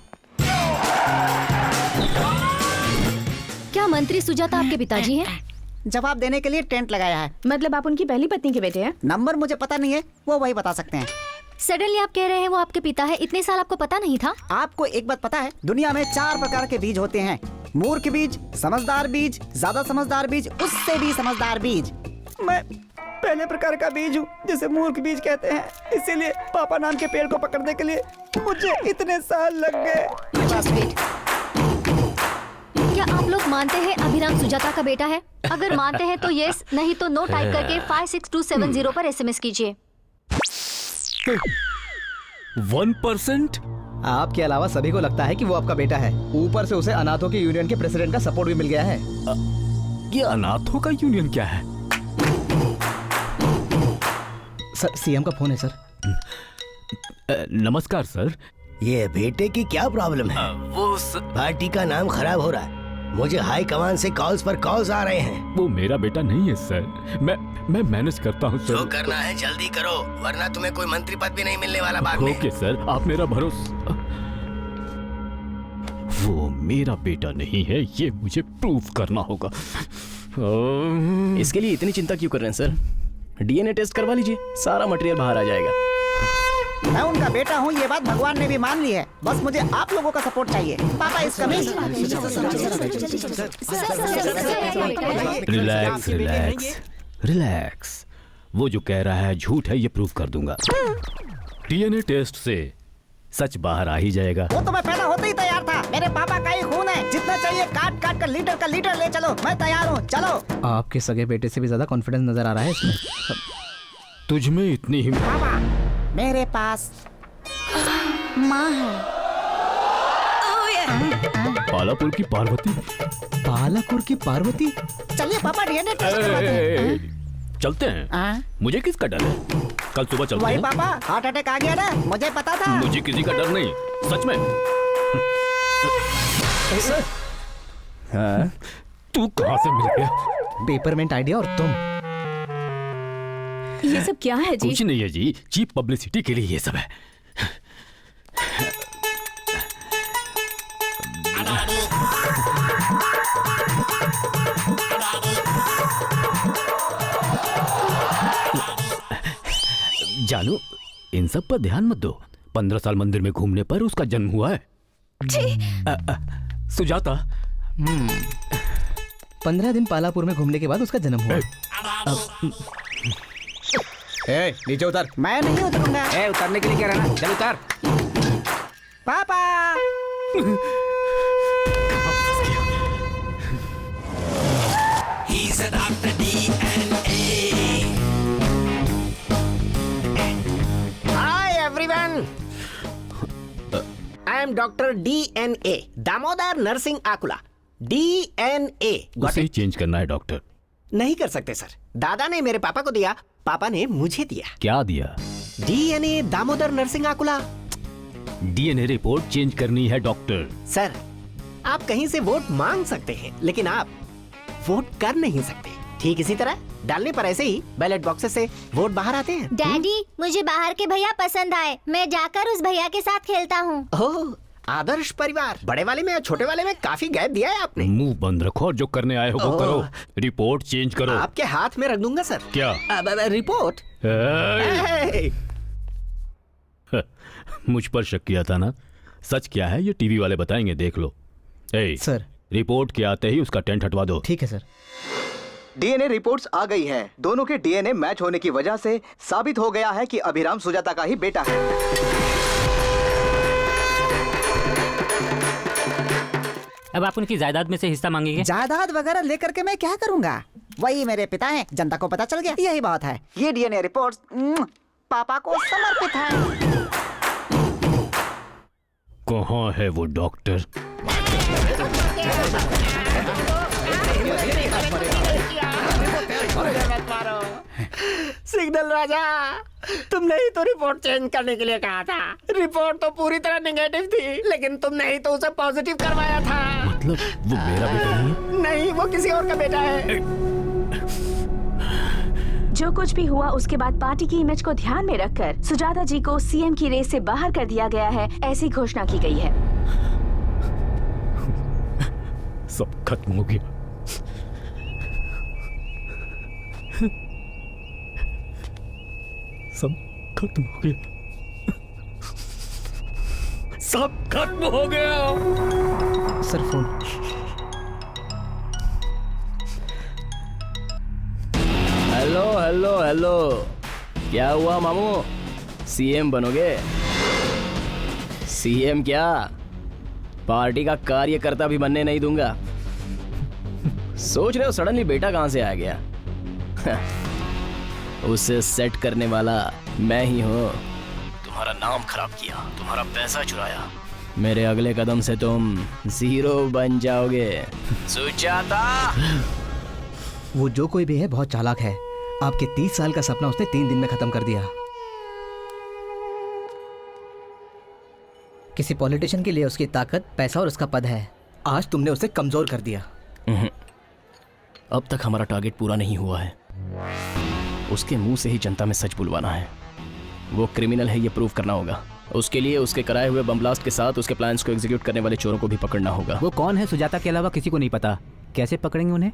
क्या मंत्री सुजाता आपके पिताजी हैं? जवाब देने के लिए टेंट लगाया है। मतलब आप उनकी पहली पत्नी के बेटे हैं? नंबर मुझे पता नहीं है, वो वही बता सकते हैं। सडनली आप कह रहे हैं वो आपके पिता है, इतने साल आपको पता नहीं था? आपको एक बात पता है, दुनिया में 4 प्रकार के बीज होते हैं। मूर्ख बीज, समझदार बीज, ज्यादा समझदार बीज, उससे भी समझदार बीज। मैं पहले प्रकार का बीज हूँ, जिसे मूर्ख बीज कहते हैं। इसीलिए पापा नाम के पेड़ को पकड़ने के लिए मुझे इतने साल लग गए। क्या आप लोग मानते हैं अभिराम सुजाता का बेटा है? अगर मानते हैं तो यस, नहीं तो नो टाइप करके 56270 पर SMS कीजिए। 1%? आपके अलावा सभी को लगता है कि वो आपका बेटा है। ऊपर से उसे अनाथों के यूनियन के प्रेसिडेंट का सपोर्ट भी मिल गया है। ये अनाथों का यूनियन क्या है? सर, सीएम का फोन है सर। नमस्कार सर। ये बेटे की क्या प्रॉब्लम है? पार्टी का नाम खराब हो रहा है। मुझे हाई कमान से कॉल्स पर कॉल्स आ रहे हैं। वो मेरा बेटा नहीं है सर। मैं मैनेज करता हूँ सर। जो करना है जल्दी करो, वरना तुम्हें कोई मंत्री पद भी नहीं मिलने वाला बाद में। ओके सर, आप मेरा भरोसा। वो मेरा बेटा नहीं है, ये मुझे प्रूफ करना होगा। इसके लिए इतनी चिंता क्यों कर रहे हैं सर? DNA टेस्ट करवा लीजिए, सारा मटेरियल बाहर आ जाएगा। मैं उनका बेटा हूँ, ये बात भगवान ने भी मान ली है। बस मुझे आप लोगों का सपोर्ट चाहिए। पापा इसका रिलैक्स रिलैक्स रिलैक्स। वो जो कह रहा है झूठ है, ये प्रूफ कर दूंगा। DNA टेस्ट से सच बाहर आ ही जाएगा। वो तो मैं पैदा होते ही तैयार था। मेरे पापा का ही खून है। जितना चाहिए काट काट कर लीटर का लीटर ले चलो, मैं तैयार हूँ। चलो। आपके सगे बेटे से भी ज्यादा कॉन्फिडेंस नजर आ रहा है इसमें। तुझ में इतनी हिम्मत? पापा, मेरे पास माँ है। पालापुर की पार्वती। पालापुर की पार्वती? चलिए पापा, DNA टेस्ट करवाते हैं। चलते हैं। मुझे किसका डर है? कल सुबह चलते वही हैं। पापा, हार्ट अटैक आ गया ना, मुझे पता था। मुझे किसी का डर नहीं, सच में। हाँ? तू कहाँ से मिल गया? पेपरमेंट आइडिया और तुम। ये सब क्या है जी? कुछ नहीं है जी, चीप पब्लिसिटी के लिए ये सब है। जानू, इन सब पर ध्यान मत दो। 15 साल मंदिर में घूमने पर उसका जन्म हुआ है। सुजाता। 15 दिन पालापुर में घूमने के बाद उसका जन्म हुआ। नीचे उतर। मैं नहीं उतरूंगा। उतरने के लिए क्या रहना? चल उतर। पापा। He's a Dr. DNA. Hi everyone. I am Dr. DNA, Damodar Narasimha आकुला। DNA। उसे ही चेंज करना है डॉक्टर। नहीं कर सकते सर। दादा ने मेरे पापा को दिया, पापा ने मुझे दिया। क्या दिया? DNA Damodar Narasimha आकुला। DNA report change करनी है डॉक्टर। सर, आप कहीं से वोट मांग सकते हैं, लेकिन आप वोट कर नहीं सकते। ठीक इसी तरह डालने पर ऐसे ही बैलेट बॉक्सेस से वोट बाहर आते हैं। डैडी, मुझे बाहर के भैया पसंद आए। मैं जाकर उस भैया के साथ खेलता हूँ। ओह, आदर्श परिवार। बड़े वाले में और छोटे वाले में काफी गैप दिया है आपने। मुंह बंद रखो और जो करने आए हो वो करो। रिपोर्ट चेंज करो। आपके हाथ में रख दूंगा सर। क्या? रिपोर्ट। मुझ पर शक किया था ना? सच क्या है ये टीवी वाले बताएंगे, देख लो। सर, रिपोर्ट के आते ही उसका टेंट हटवा दो। ठीक है सर। DNA रिपोर्ट्स आ गई हैं। दोनों के DNA मैच होने की वजह से साबित हो गया है कि अभिराम सुजाता का ही बेटा है। अब आप उनकी जायदाद में से हिस्सा मांगेंगे? जायदाद वगैरह लेकर के मैं क्या करूंगा? वही मेरे पिता हैं, जनता को पता चल गया, यही बात है। ये DNA रिपोर्ट्स पापा को समर्पित है। कहाँ है वो डॉक्टर? सिग्नल राजा, तुमने ही तो रिपोर्ट चेंज करने के लिए कहा था। रिपोर्ट तो पूरी तरह नेगेटिव थी, लेकिन तुमने ही तो उसे पॉजिटिव करवाया था। मतलब वो मेरा बेटा नहीं है? नहीं, वो किसी और का बेटा है। जो कुछ भी हुआ उसके बाद पार्टी की इमेज को ध्यान में रखकर सुजाता जी को सीएम की रेस से बाहर कर दिया गया है, ऐसी घोषणा की गई है। सब खत्म हो गया। सब खत्म हो गया। सब खत्म हो गया। Sir phone. Hello hello hello, क्या हुआ मामू? सीएम बनोगे? सीएम क्या, पार्टी का कार्यकर्ता भी बनने नहीं दूंगा। सोच रहे हो सडनली बेटा कहां से आ गया? उसे सेट करने वाला मैं ही हूं। तुम्हारा नाम खराब किया, तुम्हारा पैसा चुराया, मेरे अगले कदम से तुम जीरो बन जाओगे। सुजाता! वो जो कोई भी है बहुत चालाक है। आपके 30 साल का सपना उसने 3 दिन में खत्म कर दिया। किसी पॉलिटिशियन के लिए उसकी ताकत, पैसा और उसका पद है। आज तुमने उसे कमजोर कर दिया। अब तक हमारा टारगेट पूरा नहीं हुआ है। उसके मुंह से ही जनता में सच बुलवाना है। वो क्रिमिनल है ये प्रूव करना होगा। उसके लिए उसके कराए हुए बम ब्लास्ट के साथ उसके प्लान्स को एग्जीक्यूट करने वाले चोरों को भी पकड़ना होगा। वो कौन है सुजाता के अलावा किसी को नहीं पता। कैसे पकड़ेंगे उन्हें?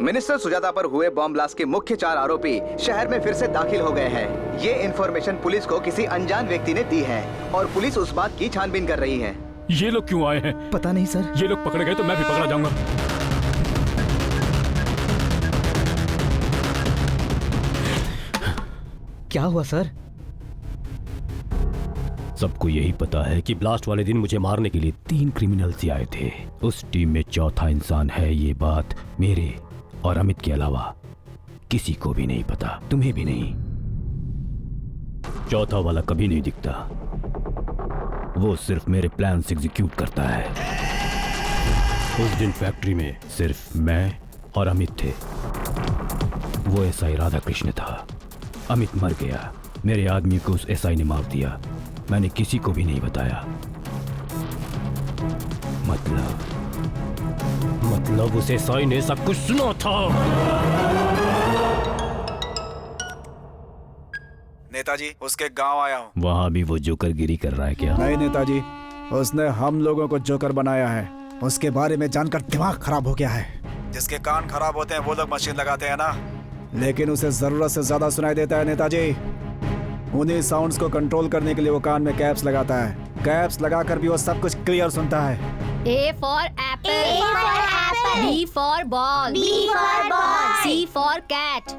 मिनिस्टर सुजाता पर हुए बॉम्ब ब्लास्ट के मुख्य 4 आरोपी शहर में फिर से दाखिल हो गए हैं। ये इन्फॉर्मेशन पुलिस को किसी अनजान व्यक्ति ने दी है और पुलिस उस बात की छानबीन कर रही है। ये लोग क्यों आए हैं? पता नहीं सर। ये लोग पकड़े गए तो मैं भी पकड़ा जाऊंगा। क्या हुआ सर? सबको यही पता है कि ब्लास्ट वाले दिन मुझे मारने के लिए 3 क्रिमिनल्स आए थे। उस टीम में चौथा इंसान है, ये बात मेरे और अमित के अलावा किसी को भी नहीं पता, तुम्हें भी नहीं। चौथा वाला कभी नहीं दिखता, वो सिर्फ मेरे प्लान एग्जीक्यूट करता है। उस दिन फैक्ट्री में सिर्फ मैं और अमित थे। वो एसआई राधा कृष्ण था। अमित मर गया, मेरे आदमी को उस एसआई ने मार दिया। मैंने किसी को भी नहीं बताया। मतलब उस एसआई ने सब कुछ सुना था। नेताजी, उसके गांव आया हूँ। वहां भी वो जोकर गिरी कर रहा है क्या? नहीं नेताजी, उसने हम लोगों को जोकर बनाया है। उसके बारे में जानकर दिमाग खराब हो गया है। जिसके कान खराब होते हैं वो लोग मशीन लगाते हैं ना, लेकिन उसे जरूरत से ज्यादा सुनाई देता है नेताजी। उन्हीं साउंड्स को कंट्रोल करने के लिए वो कान में कैप्स लगाता है। कैप्स लगाकर भी वो सब कुछ क्लियर सुनता है। A for apple, B for ball, C for cat,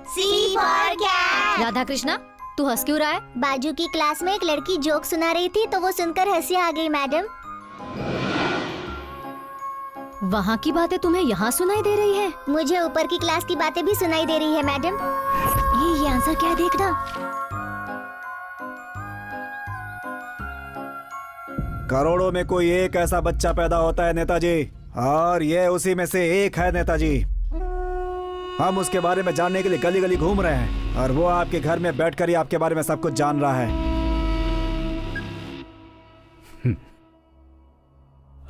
Radha Krishna, तू हंस क्यों रहा है? बाजू की क्लास में एक लड़की जोक सुना रही थी तो वो सुनकर हंसी आ गई मैडम। वहाँ की बातें तुम्हें यहाँ सुनाई दे रही है? मुझे ऊपर की क्लास की बातें भी सुनाई दे रही है मैडम। ये आंसर क्या है देखना। करोड़ों में कोई एक ऐसा बच्चा पैदा होता है नेताजी, और ये उसी में से एक है नेताजी। हम उसके बारे में जानने के लिए गली गली घूम रहे हैं और वो आपके घर में बैठकर ही आपके बारे में सब कुछ जान रहा है।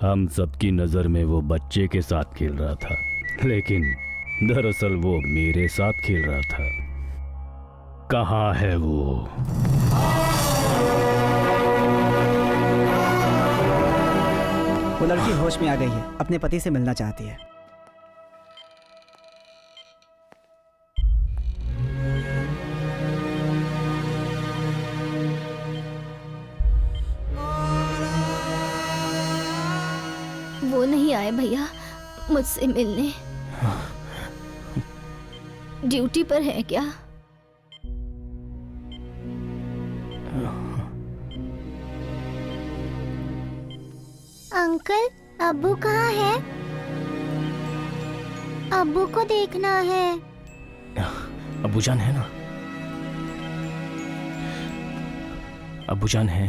हम सबकी नजर में वो बच्चे के साथ खेल रहा था, लेकिन दरअसल वो मेरे साथ खेल रहा था। कहाँ है वो? वो लड़की होश में आ गई है, अपने पति से मिलना चाहती है। वो नहीं आए भैया मुझसे मिलने। ड्यूटी पर है क्या? अंकल, अब्बू कहाँ है? अब्बू को देखना है। अब्बूजान है ना? अब्बूजान है।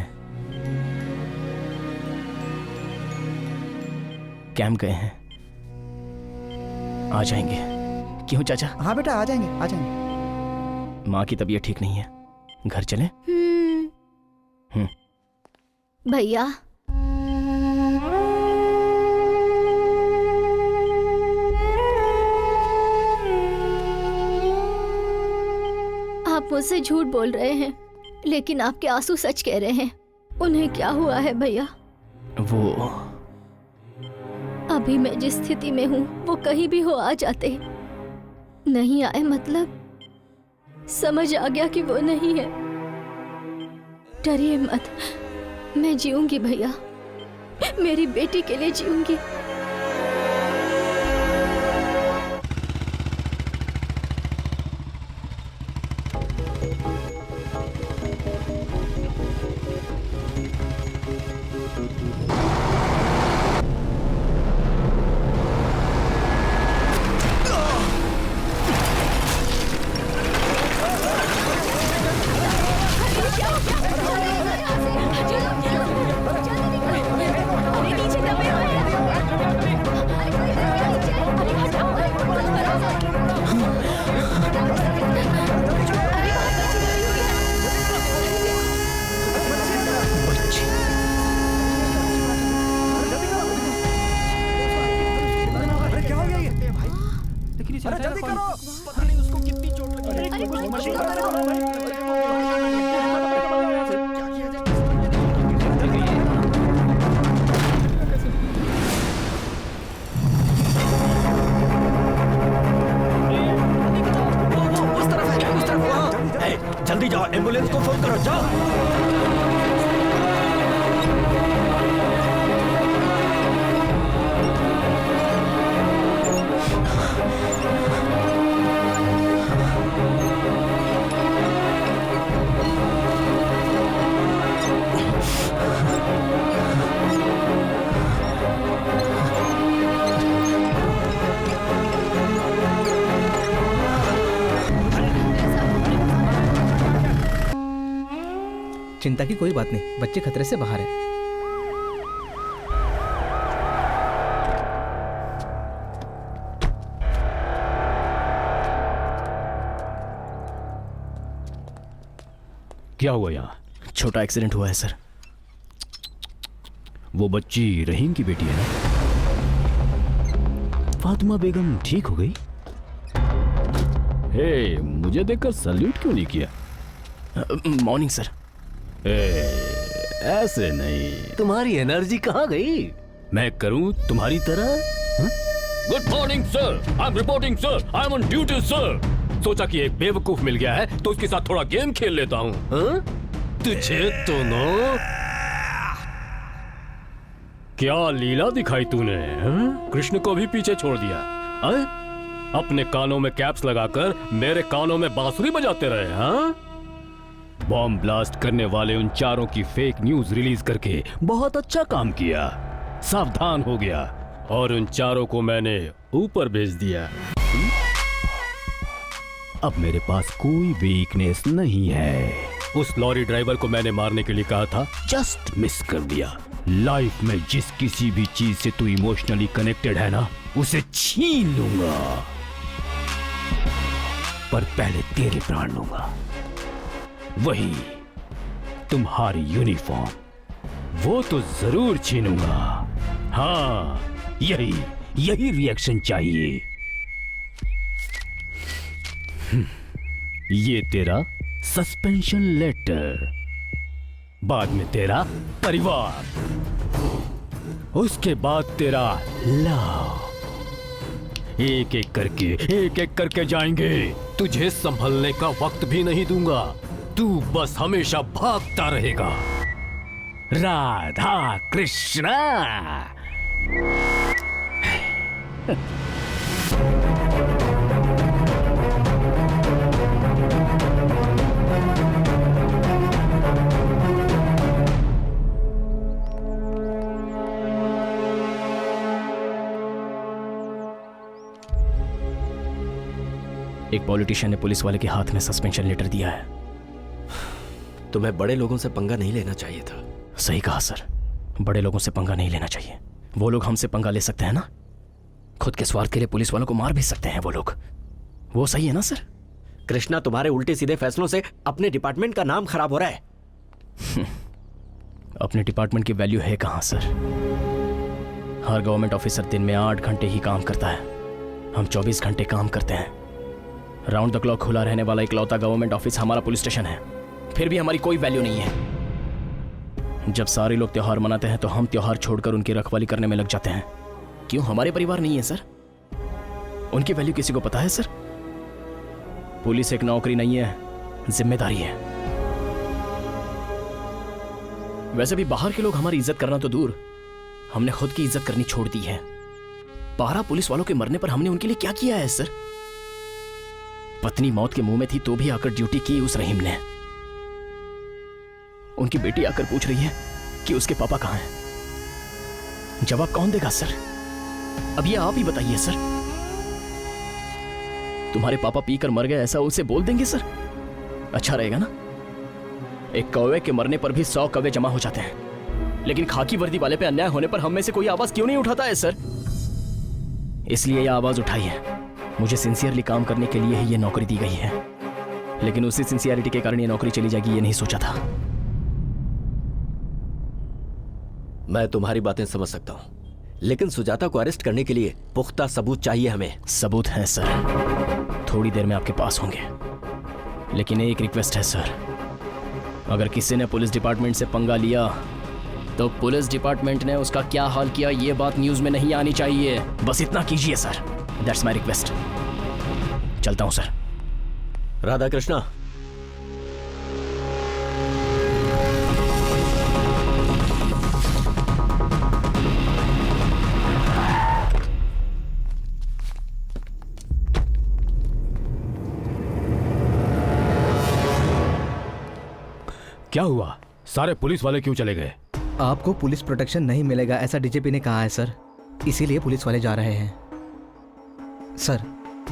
कैंप गए हैं, आ जाएंगे। क्यों चाचा? हाँ बेटा, आ जाएंगे आ जाएंगे। माँ की तबीयत ठीक नहीं है, घर चले? भैया आप मुझसे झूठ बोल रहे हैं, लेकिन आपके आंसू सच कह रहे हैं। उन्हें क्या हुआ है भैया? वो अभी मैं जिस स्थिति में हूँ वो कहीं भी हो आ जाते। नहीं आए मतलब समझ आ गया कि वो नहीं है। डरिए मत, मैं जीऊंगी भैया, मेरी बेटी के लिए जीऊंगी। जल्दी जाओ, एम्बुलेंस को फोन करो, जाओ। चिंता की कोई बात नहीं, बच्चे खतरे से बाहर है। क्या हुआ यहाँ? छोटा एक्सीडेंट हुआ है सर। वो बच्ची रहीम की बेटी है ना? फातिमा बेगम ठीक हो गई? हे, मुझे देखकर सल्यूट क्यों नहीं किया? Morning sir. ऐसे नहीं। तुम्हारी एनर्जी कहाँ गई? मैं करूं तुम्हारी तरह? Good morning sir, I am reporting sir, I am on duty sir. सोचा कि एक बेवकूफ मिल गया है तो उसके साथ थोड़ा गेम खेल लेता हूं। तुझे तो नो क्या लीला दिखाई तूने? कृष्ण को भी पीछे छोड़ दिया। अपने कानों में कैप्स लगाकर मेरे कानों में बांसुरी बजाते रहे। हाँ, बॉम्ब ब्लास्ट करने वाले उन चारों की फेक न्यूज रिलीज करके बहुत अच्छा काम किया। सावधान हो गया और उन चारों को मैंने ऊपर भेज दिया। अब मेरे पास कोई वीकनेस नहीं है। उस लॉरी ड्राइवर को मैंने मारने के लिए कहा था, जस्ट मिस कर दिया। लाइफ में जिस किसी भी चीज से तू इमोशनली कनेक्टेड है ना, उसे छीन लूंगा, पर पहले तेरे प्राण लूंगा। वही तुम्हारी यूनिफॉर्म, वो तो जरूर छीनूंगा। हाँ, यही रिएक्शन चाहिए। ये तेरा सस्पेंशन लेटर, बाद में तेरा परिवार, उसके बाद तेरा लव। एक एक करके जाएंगे। तुझे संभलने का वक्त भी नहीं दूंगा। तू बस हमेशा भागता रहेगा। राधा कृष्णा। एक पॉलिटिशियन ने पुलिस वाले के हाथ में सस्पेंशन लेटर दिया है। तुम्हें बड़े लोगों से पंगा नहीं लेना चाहिए था। सही कहा सर, बड़े लोगों से पंगा नहीं लेना चाहिए। वो लोग हमसे पंगा ले सकते हैं ना, खुद के स्वार्थ के लिए पुलिस वालों को मार भी सकते हैं वो लोग। वो सही है ना सर? कृष्णा, तुम्हारे उल्टे सीधे फैसलों से अपने डिपार्टमेंट का नाम खराब हो रहा है। अपने डिपार्टमेंट की वैल्यू है कहां सर? हर गवर्नमेंट ऑफिसर दिन में 8 घंटे ही काम करता है, हम 24 घंटे काम करते हैं। राउंड द क्लॉक खुला रहने वाला इकलौता गवर्नमेंट ऑफिस हमारा पुलिस स्टेशन है, फिर भी हमारी कोई वैल्यू नहीं है। जब सारे लोग त्योहार मनाते हैं तो हम त्योहार छोड़कर उनकी रखवाली करने में लग जाते हैं। क्यों हमारे परिवार नहीं है सर? उनकी वैल्यू किसी को पता है सर? पुलिस एक नौकरी नहीं है, जिम्मेदारी है। वैसे भी बाहर के लोग हमारी इज्जत करना तो दूर, हमने खुद की इज्जत करनी छोड़ दी है। 12 पुलिस वालों के मरने पर हमने उनके लिए क्या किया है सर? पत्नी मौत के मुंह में थी तो भी आकर ड्यूटी की उस रहीम ने। उनकी बेटी आकर पूछ रही है कि उसके पापा कहां हैं। जवाब कौन देगा सर? अब ये आप ही बताइए सर। तुम्हारे पापा पीकर मर गए ऐसा उसे बोल देंगे सर? अच्छा रहेगा ना? एक कौवे के मरने पर भी 100 कौवे जमा हो जाते हैं, लेकिन खाकी वर्दी वाले पे अन्याय होने पर हम में से कोई आवाज क्यों नहीं उठाता है सर? इसलिए यह आवाज उठाई है। मुझे सिंसियरली काम करने के लिए ही यह नौकरी दी गई है, लेकिन उसी सिंसियरिटी के कारण यह नौकरी चली जाएगी ये नहीं सोचा था। मैं तुम्हारी बातें समझ सकता हूं, लेकिन सुजाता को अरेस्ट करने के लिए पुख्ता सबूत चाहिए हमें। सबूत है सर, थोड़ी देर में आपके पास होंगे, लेकिन एक रिक्वेस्ट है सर। अगर किसी ने पुलिस डिपार्टमेंट से पंगा लिया तो पुलिस डिपार्टमेंट ने उसका क्या हाल किया ये बात न्यूज में नहीं आनी चाहिए। बस इतना कीजिए सर, दैट्स माय रिक्वेस्ट। चलता हूं सर। राधा कृष्णा, क्या हुआ? सारे पुलिस वाले क्यों चले गए? आपको पुलिस प्रोटेक्शन नहीं मिलेगा ऐसा डीजीपी ने कहा है सर, इसीलिए पुलिस वाले जा रहे हैं। सर,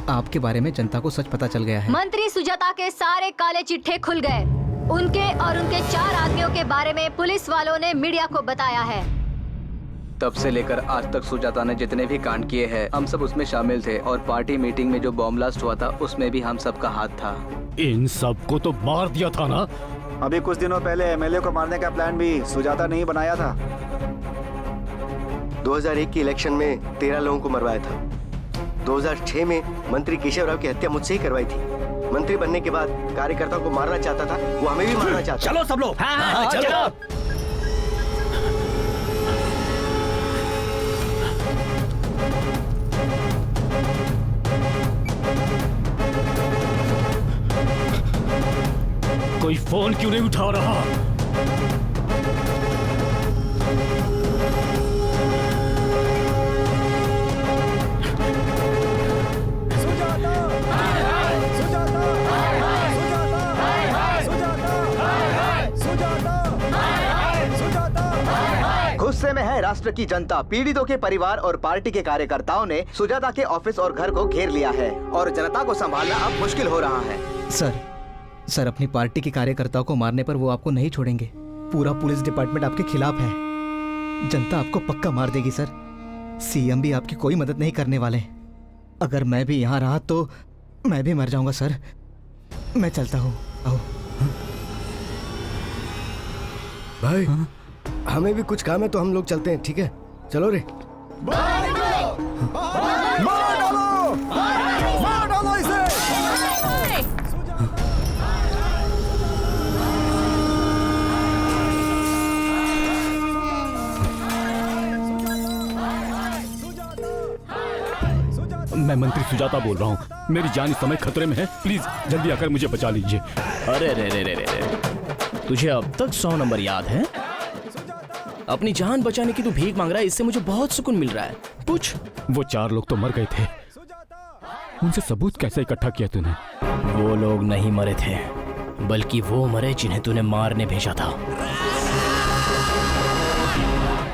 आपके बारे में जनता को सच पता चल गया है। मंत्री सुजाता के सारे काले चिट्ठे खुल गए। उनके और उनके 4 आदमियों के बारे में पुलिस वालों ने मीडिया को बताया है। तब से लेकर आज तक सुजाता ने जितने भी कांड किए हैं हम सब उसमें शामिल थे, और पार्टी मीटिंग में जो बॉम्ब ब्लास्ट हुआ था उसमें भी हम सबका हाथ था। इन सबको तो मार दिया था ना? अभी कुछ दिनों पहले एमएलए को मारने का प्लान भी सुजाता ने ही बनाया था। 2001 की इलेक्शन में 13 लोगों को मरवाया था। 2006 में मंत्री केशव राव की हत्या मुझसे ही करवाई थी। मंत्री बनने के बाद कार्यकर्ताओं को मारना चाहता था, वो हमें भी मारना चाहता। चलो सब लोग। हाँ, चलो। कोई फोन क्यों नहीं उठा रहा? गुस्से में है राष्ट्र की जनता। पीड़ितों के परिवार और पार्टी के कार्यकर्ताओं ने सुजाता के ऑफिस और घर को घेर लिया है और जनता को संभालना अब मुश्किल हो रहा है। सर अपनी पार्टी के कार्यकर्ताओं को मारने पर वो आपको नहीं छोड़ेंगे। पूरा पुलिस डिपार्टमेंट आपके खिलाफ है। जनता आपको पक्का मार देगी सर। सीएम भी आपकी कोई मदद नहीं करने वाले। अगर मैं भी यहाँ रहा तो मैं भी मर जाऊंगा सर। मैं चलता हूँ। आओ भाई, हमें भी कुछ काम है तो हम लोग चलते हैं, ठीक है? चलो रे। मैं मंत्री सुजाता बोल रहा हूँ। मेरी जान इस समय खतरे में है। प्लीज जल्दी आकर मुझे बचा लीजिए। अरे रे, तुझे अब तक 100 नंबर याद है? अपनी जान बचाने की तू भीख मांग रहा है, इससे मुझे बहुत सुकून मिल रहा है। पूछ। वो 4 लोग तो मर गए थे, उनसे सबूत कैसे इकट्ठा किया तूने? वो लोग नहीं मरे थे, बल्कि वो मरे जिन्हें तूने मारने भेजा था।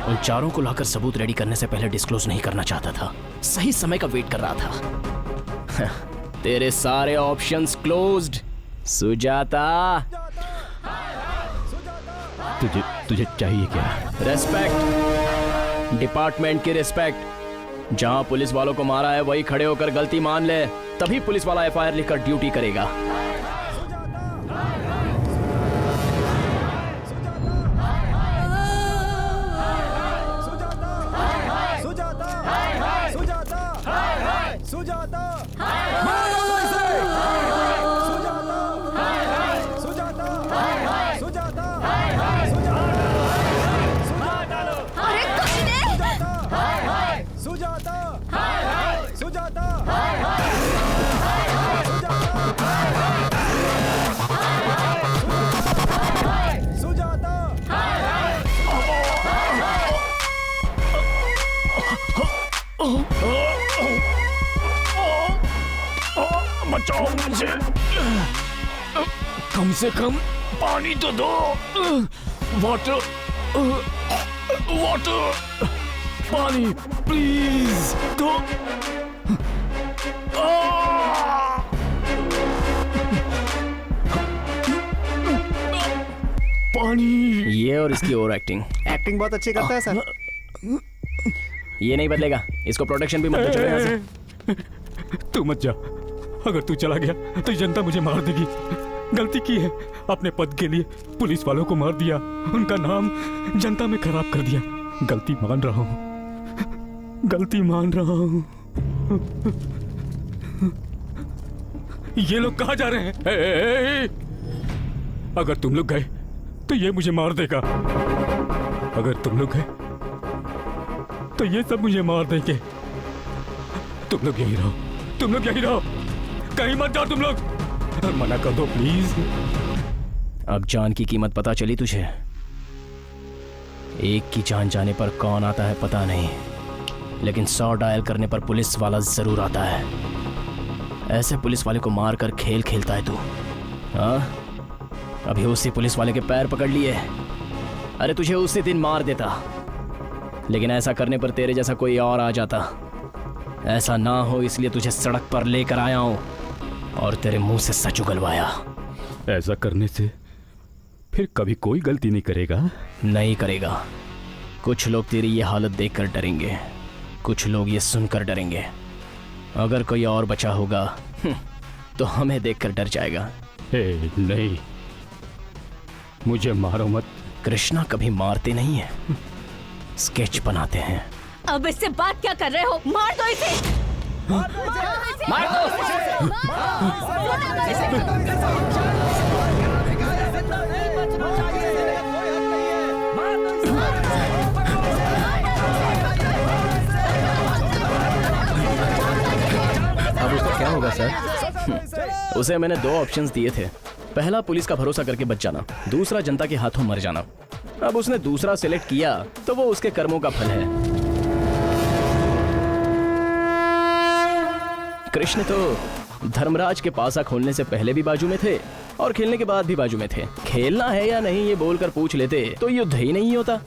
उन 4 को लाकर सबूत रेडी करने से पहले डिस्क्लोज नहीं करना चाहता था। सही समय का वेट कर रहा था। तेरे सारे ऑप्शंस क्लोज्ड सुजाता। तुझे चाहिए क्या? रेस्पेक्ट, डिपार्टमेंट की रेस्पेक्ट। जहां पुलिस वालों को मारा है वही खड़े होकर गलती मान ले, तभी पुलिस वाला एफआईआर लिखकर ड्यूटी करेगा। बचाओ मुझे, कम से कम पानी तो दो। वाटर, वाटर, पानी प्लीज दो। पानी। ये और इसकी ओवर एक्टिंग बहुत अच्छी करता है सर। ये नहीं बदलेगा, इसको प्रोटेक्शन भी मत दो, चलो यहाँ से। तू मत जा, अगर तू चला गया तो जनता मुझे मार देगी। गलती की है, अपने पद के लिए पुलिस वालों को मार दिया, उनका नाम जनता में खराब कर दिया। गलती मान रहा हूँ, गलती मान रहा हूँ। ये लोग कहाँ जा रहे हैं? अगर तुम लोग गए तो ये मुझे मार देगा, अगर तुम लोग गए तो ये सब मुझे मार देंगे। तुम लोग यही रहो, तुम लोग यही रहो, कहीं मत जाओ तुम लोग। मना कर दो प्लीज। अब जान की कीमत पता चली तुझे। एक की जान जाने पर कौन आता है पता नहीं, लेकिन 100 डायल करने पर पुलिस वाला जरूर आता है। ऐसे पुलिस वाले को मार कर खेल खेलता है तू? हाँ, अभी उसी पुलिस वाले के पैर पकड़ लिए। अरे तुझे उसी दिन मार देता, लेकिन ऐसा करने पर तेरे जैसा कोई और आ जाता। ऐसा ना हो इसलिए तुझे सड़क पर लेकर आया हूं और तेरे मुंह से सच उगलवाया। ऐसा करने से फिर कभी कोई गलती नहीं करेगा? नहीं करेगा। कुछ लोग तेरी ये हालत देखकर डरेंगे, कुछ लोग ये सुनकर डरेंगे। अगर कोई और बचा होगा तो हमें देखकर डर जाएगा। नहीं, मुझे मारो मत। कृष्णा कभी मारते नहीं है, स्केच बनाते हैं। अब इससे बात क्या कर रहे हो? मार दो इसे। मार दो। अब उसका क्या होगा सर? उसे मैंने 2 ऑप्शंस दिए थे। पहला पुलिस का भरोसा करके बच जाना, दूसरा जनता के हाथों मर जाना। अब उसने दूसरा सिलेक्ट किया तो वो उसके कर्मों का फल है। कृष्ण तो धर्मराज के पासा खोलने से पहले भी बाजू में थे और खेलने के बाद भी बाजू में थे। खेलना है या नहीं ये बोलकर पूछ लेते तो युद्ध ही नहीं होता।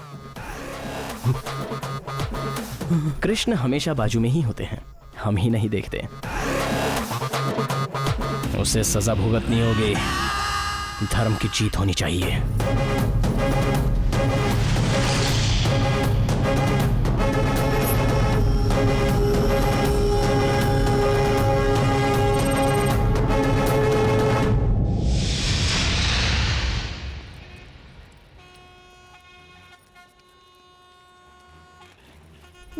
कृष्ण हमेशा बाजू में ही होते हैं, हम ही नहीं देखते। उसे सजा भुगतनी होगी, धर्म की जीत होनी चाहिए।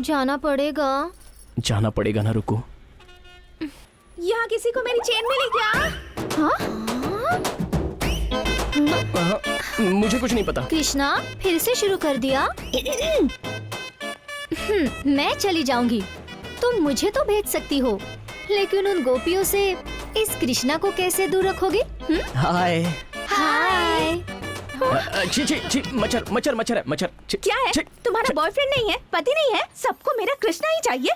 जाना पड़ेगा। जाना पड़ेगा ना, रुको। यहाँ किसी को मेरी चेन मिली क्या? हाँ? मुझे कुछ नहीं पता। कृष्णा फिर से शुरू कर दिया। मैं चली जाऊंगी, तुम मुझे तो भेज सकती हो, लेकिन उन गोपियों से इस कृष्णा को कैसे दूर रखोगे? हाय हाय। छी छी छी, मच्छर मच्छर मच्छर है, मच्छर। क्या है? तुम्हारा बॉयफ्रेंड नहीं है, पति नहीं है, सबको मेरा कृष्णा ही चाहिए।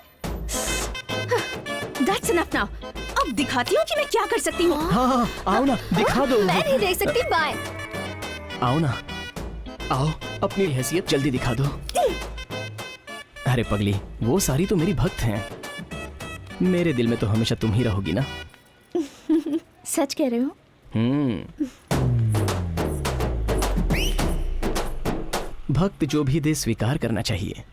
That's enough now. अब दिखाती हूँ कि मैं क्या कर सकती हूँ। हाँ, आओ ना, दिखा दो। मैं नहीं देख सकती, बाय। आओ ना, आओ, अपनी हैसियत जल्दी दिखा दो। अरे पगली, वो सारी तो मेरी भक्त हैं। मेरे दिल में तो हमेशा तुम ही रहोगी ना। सच कह रहे हो? भक्त जो भी दे स्वीकार करना चाहिए।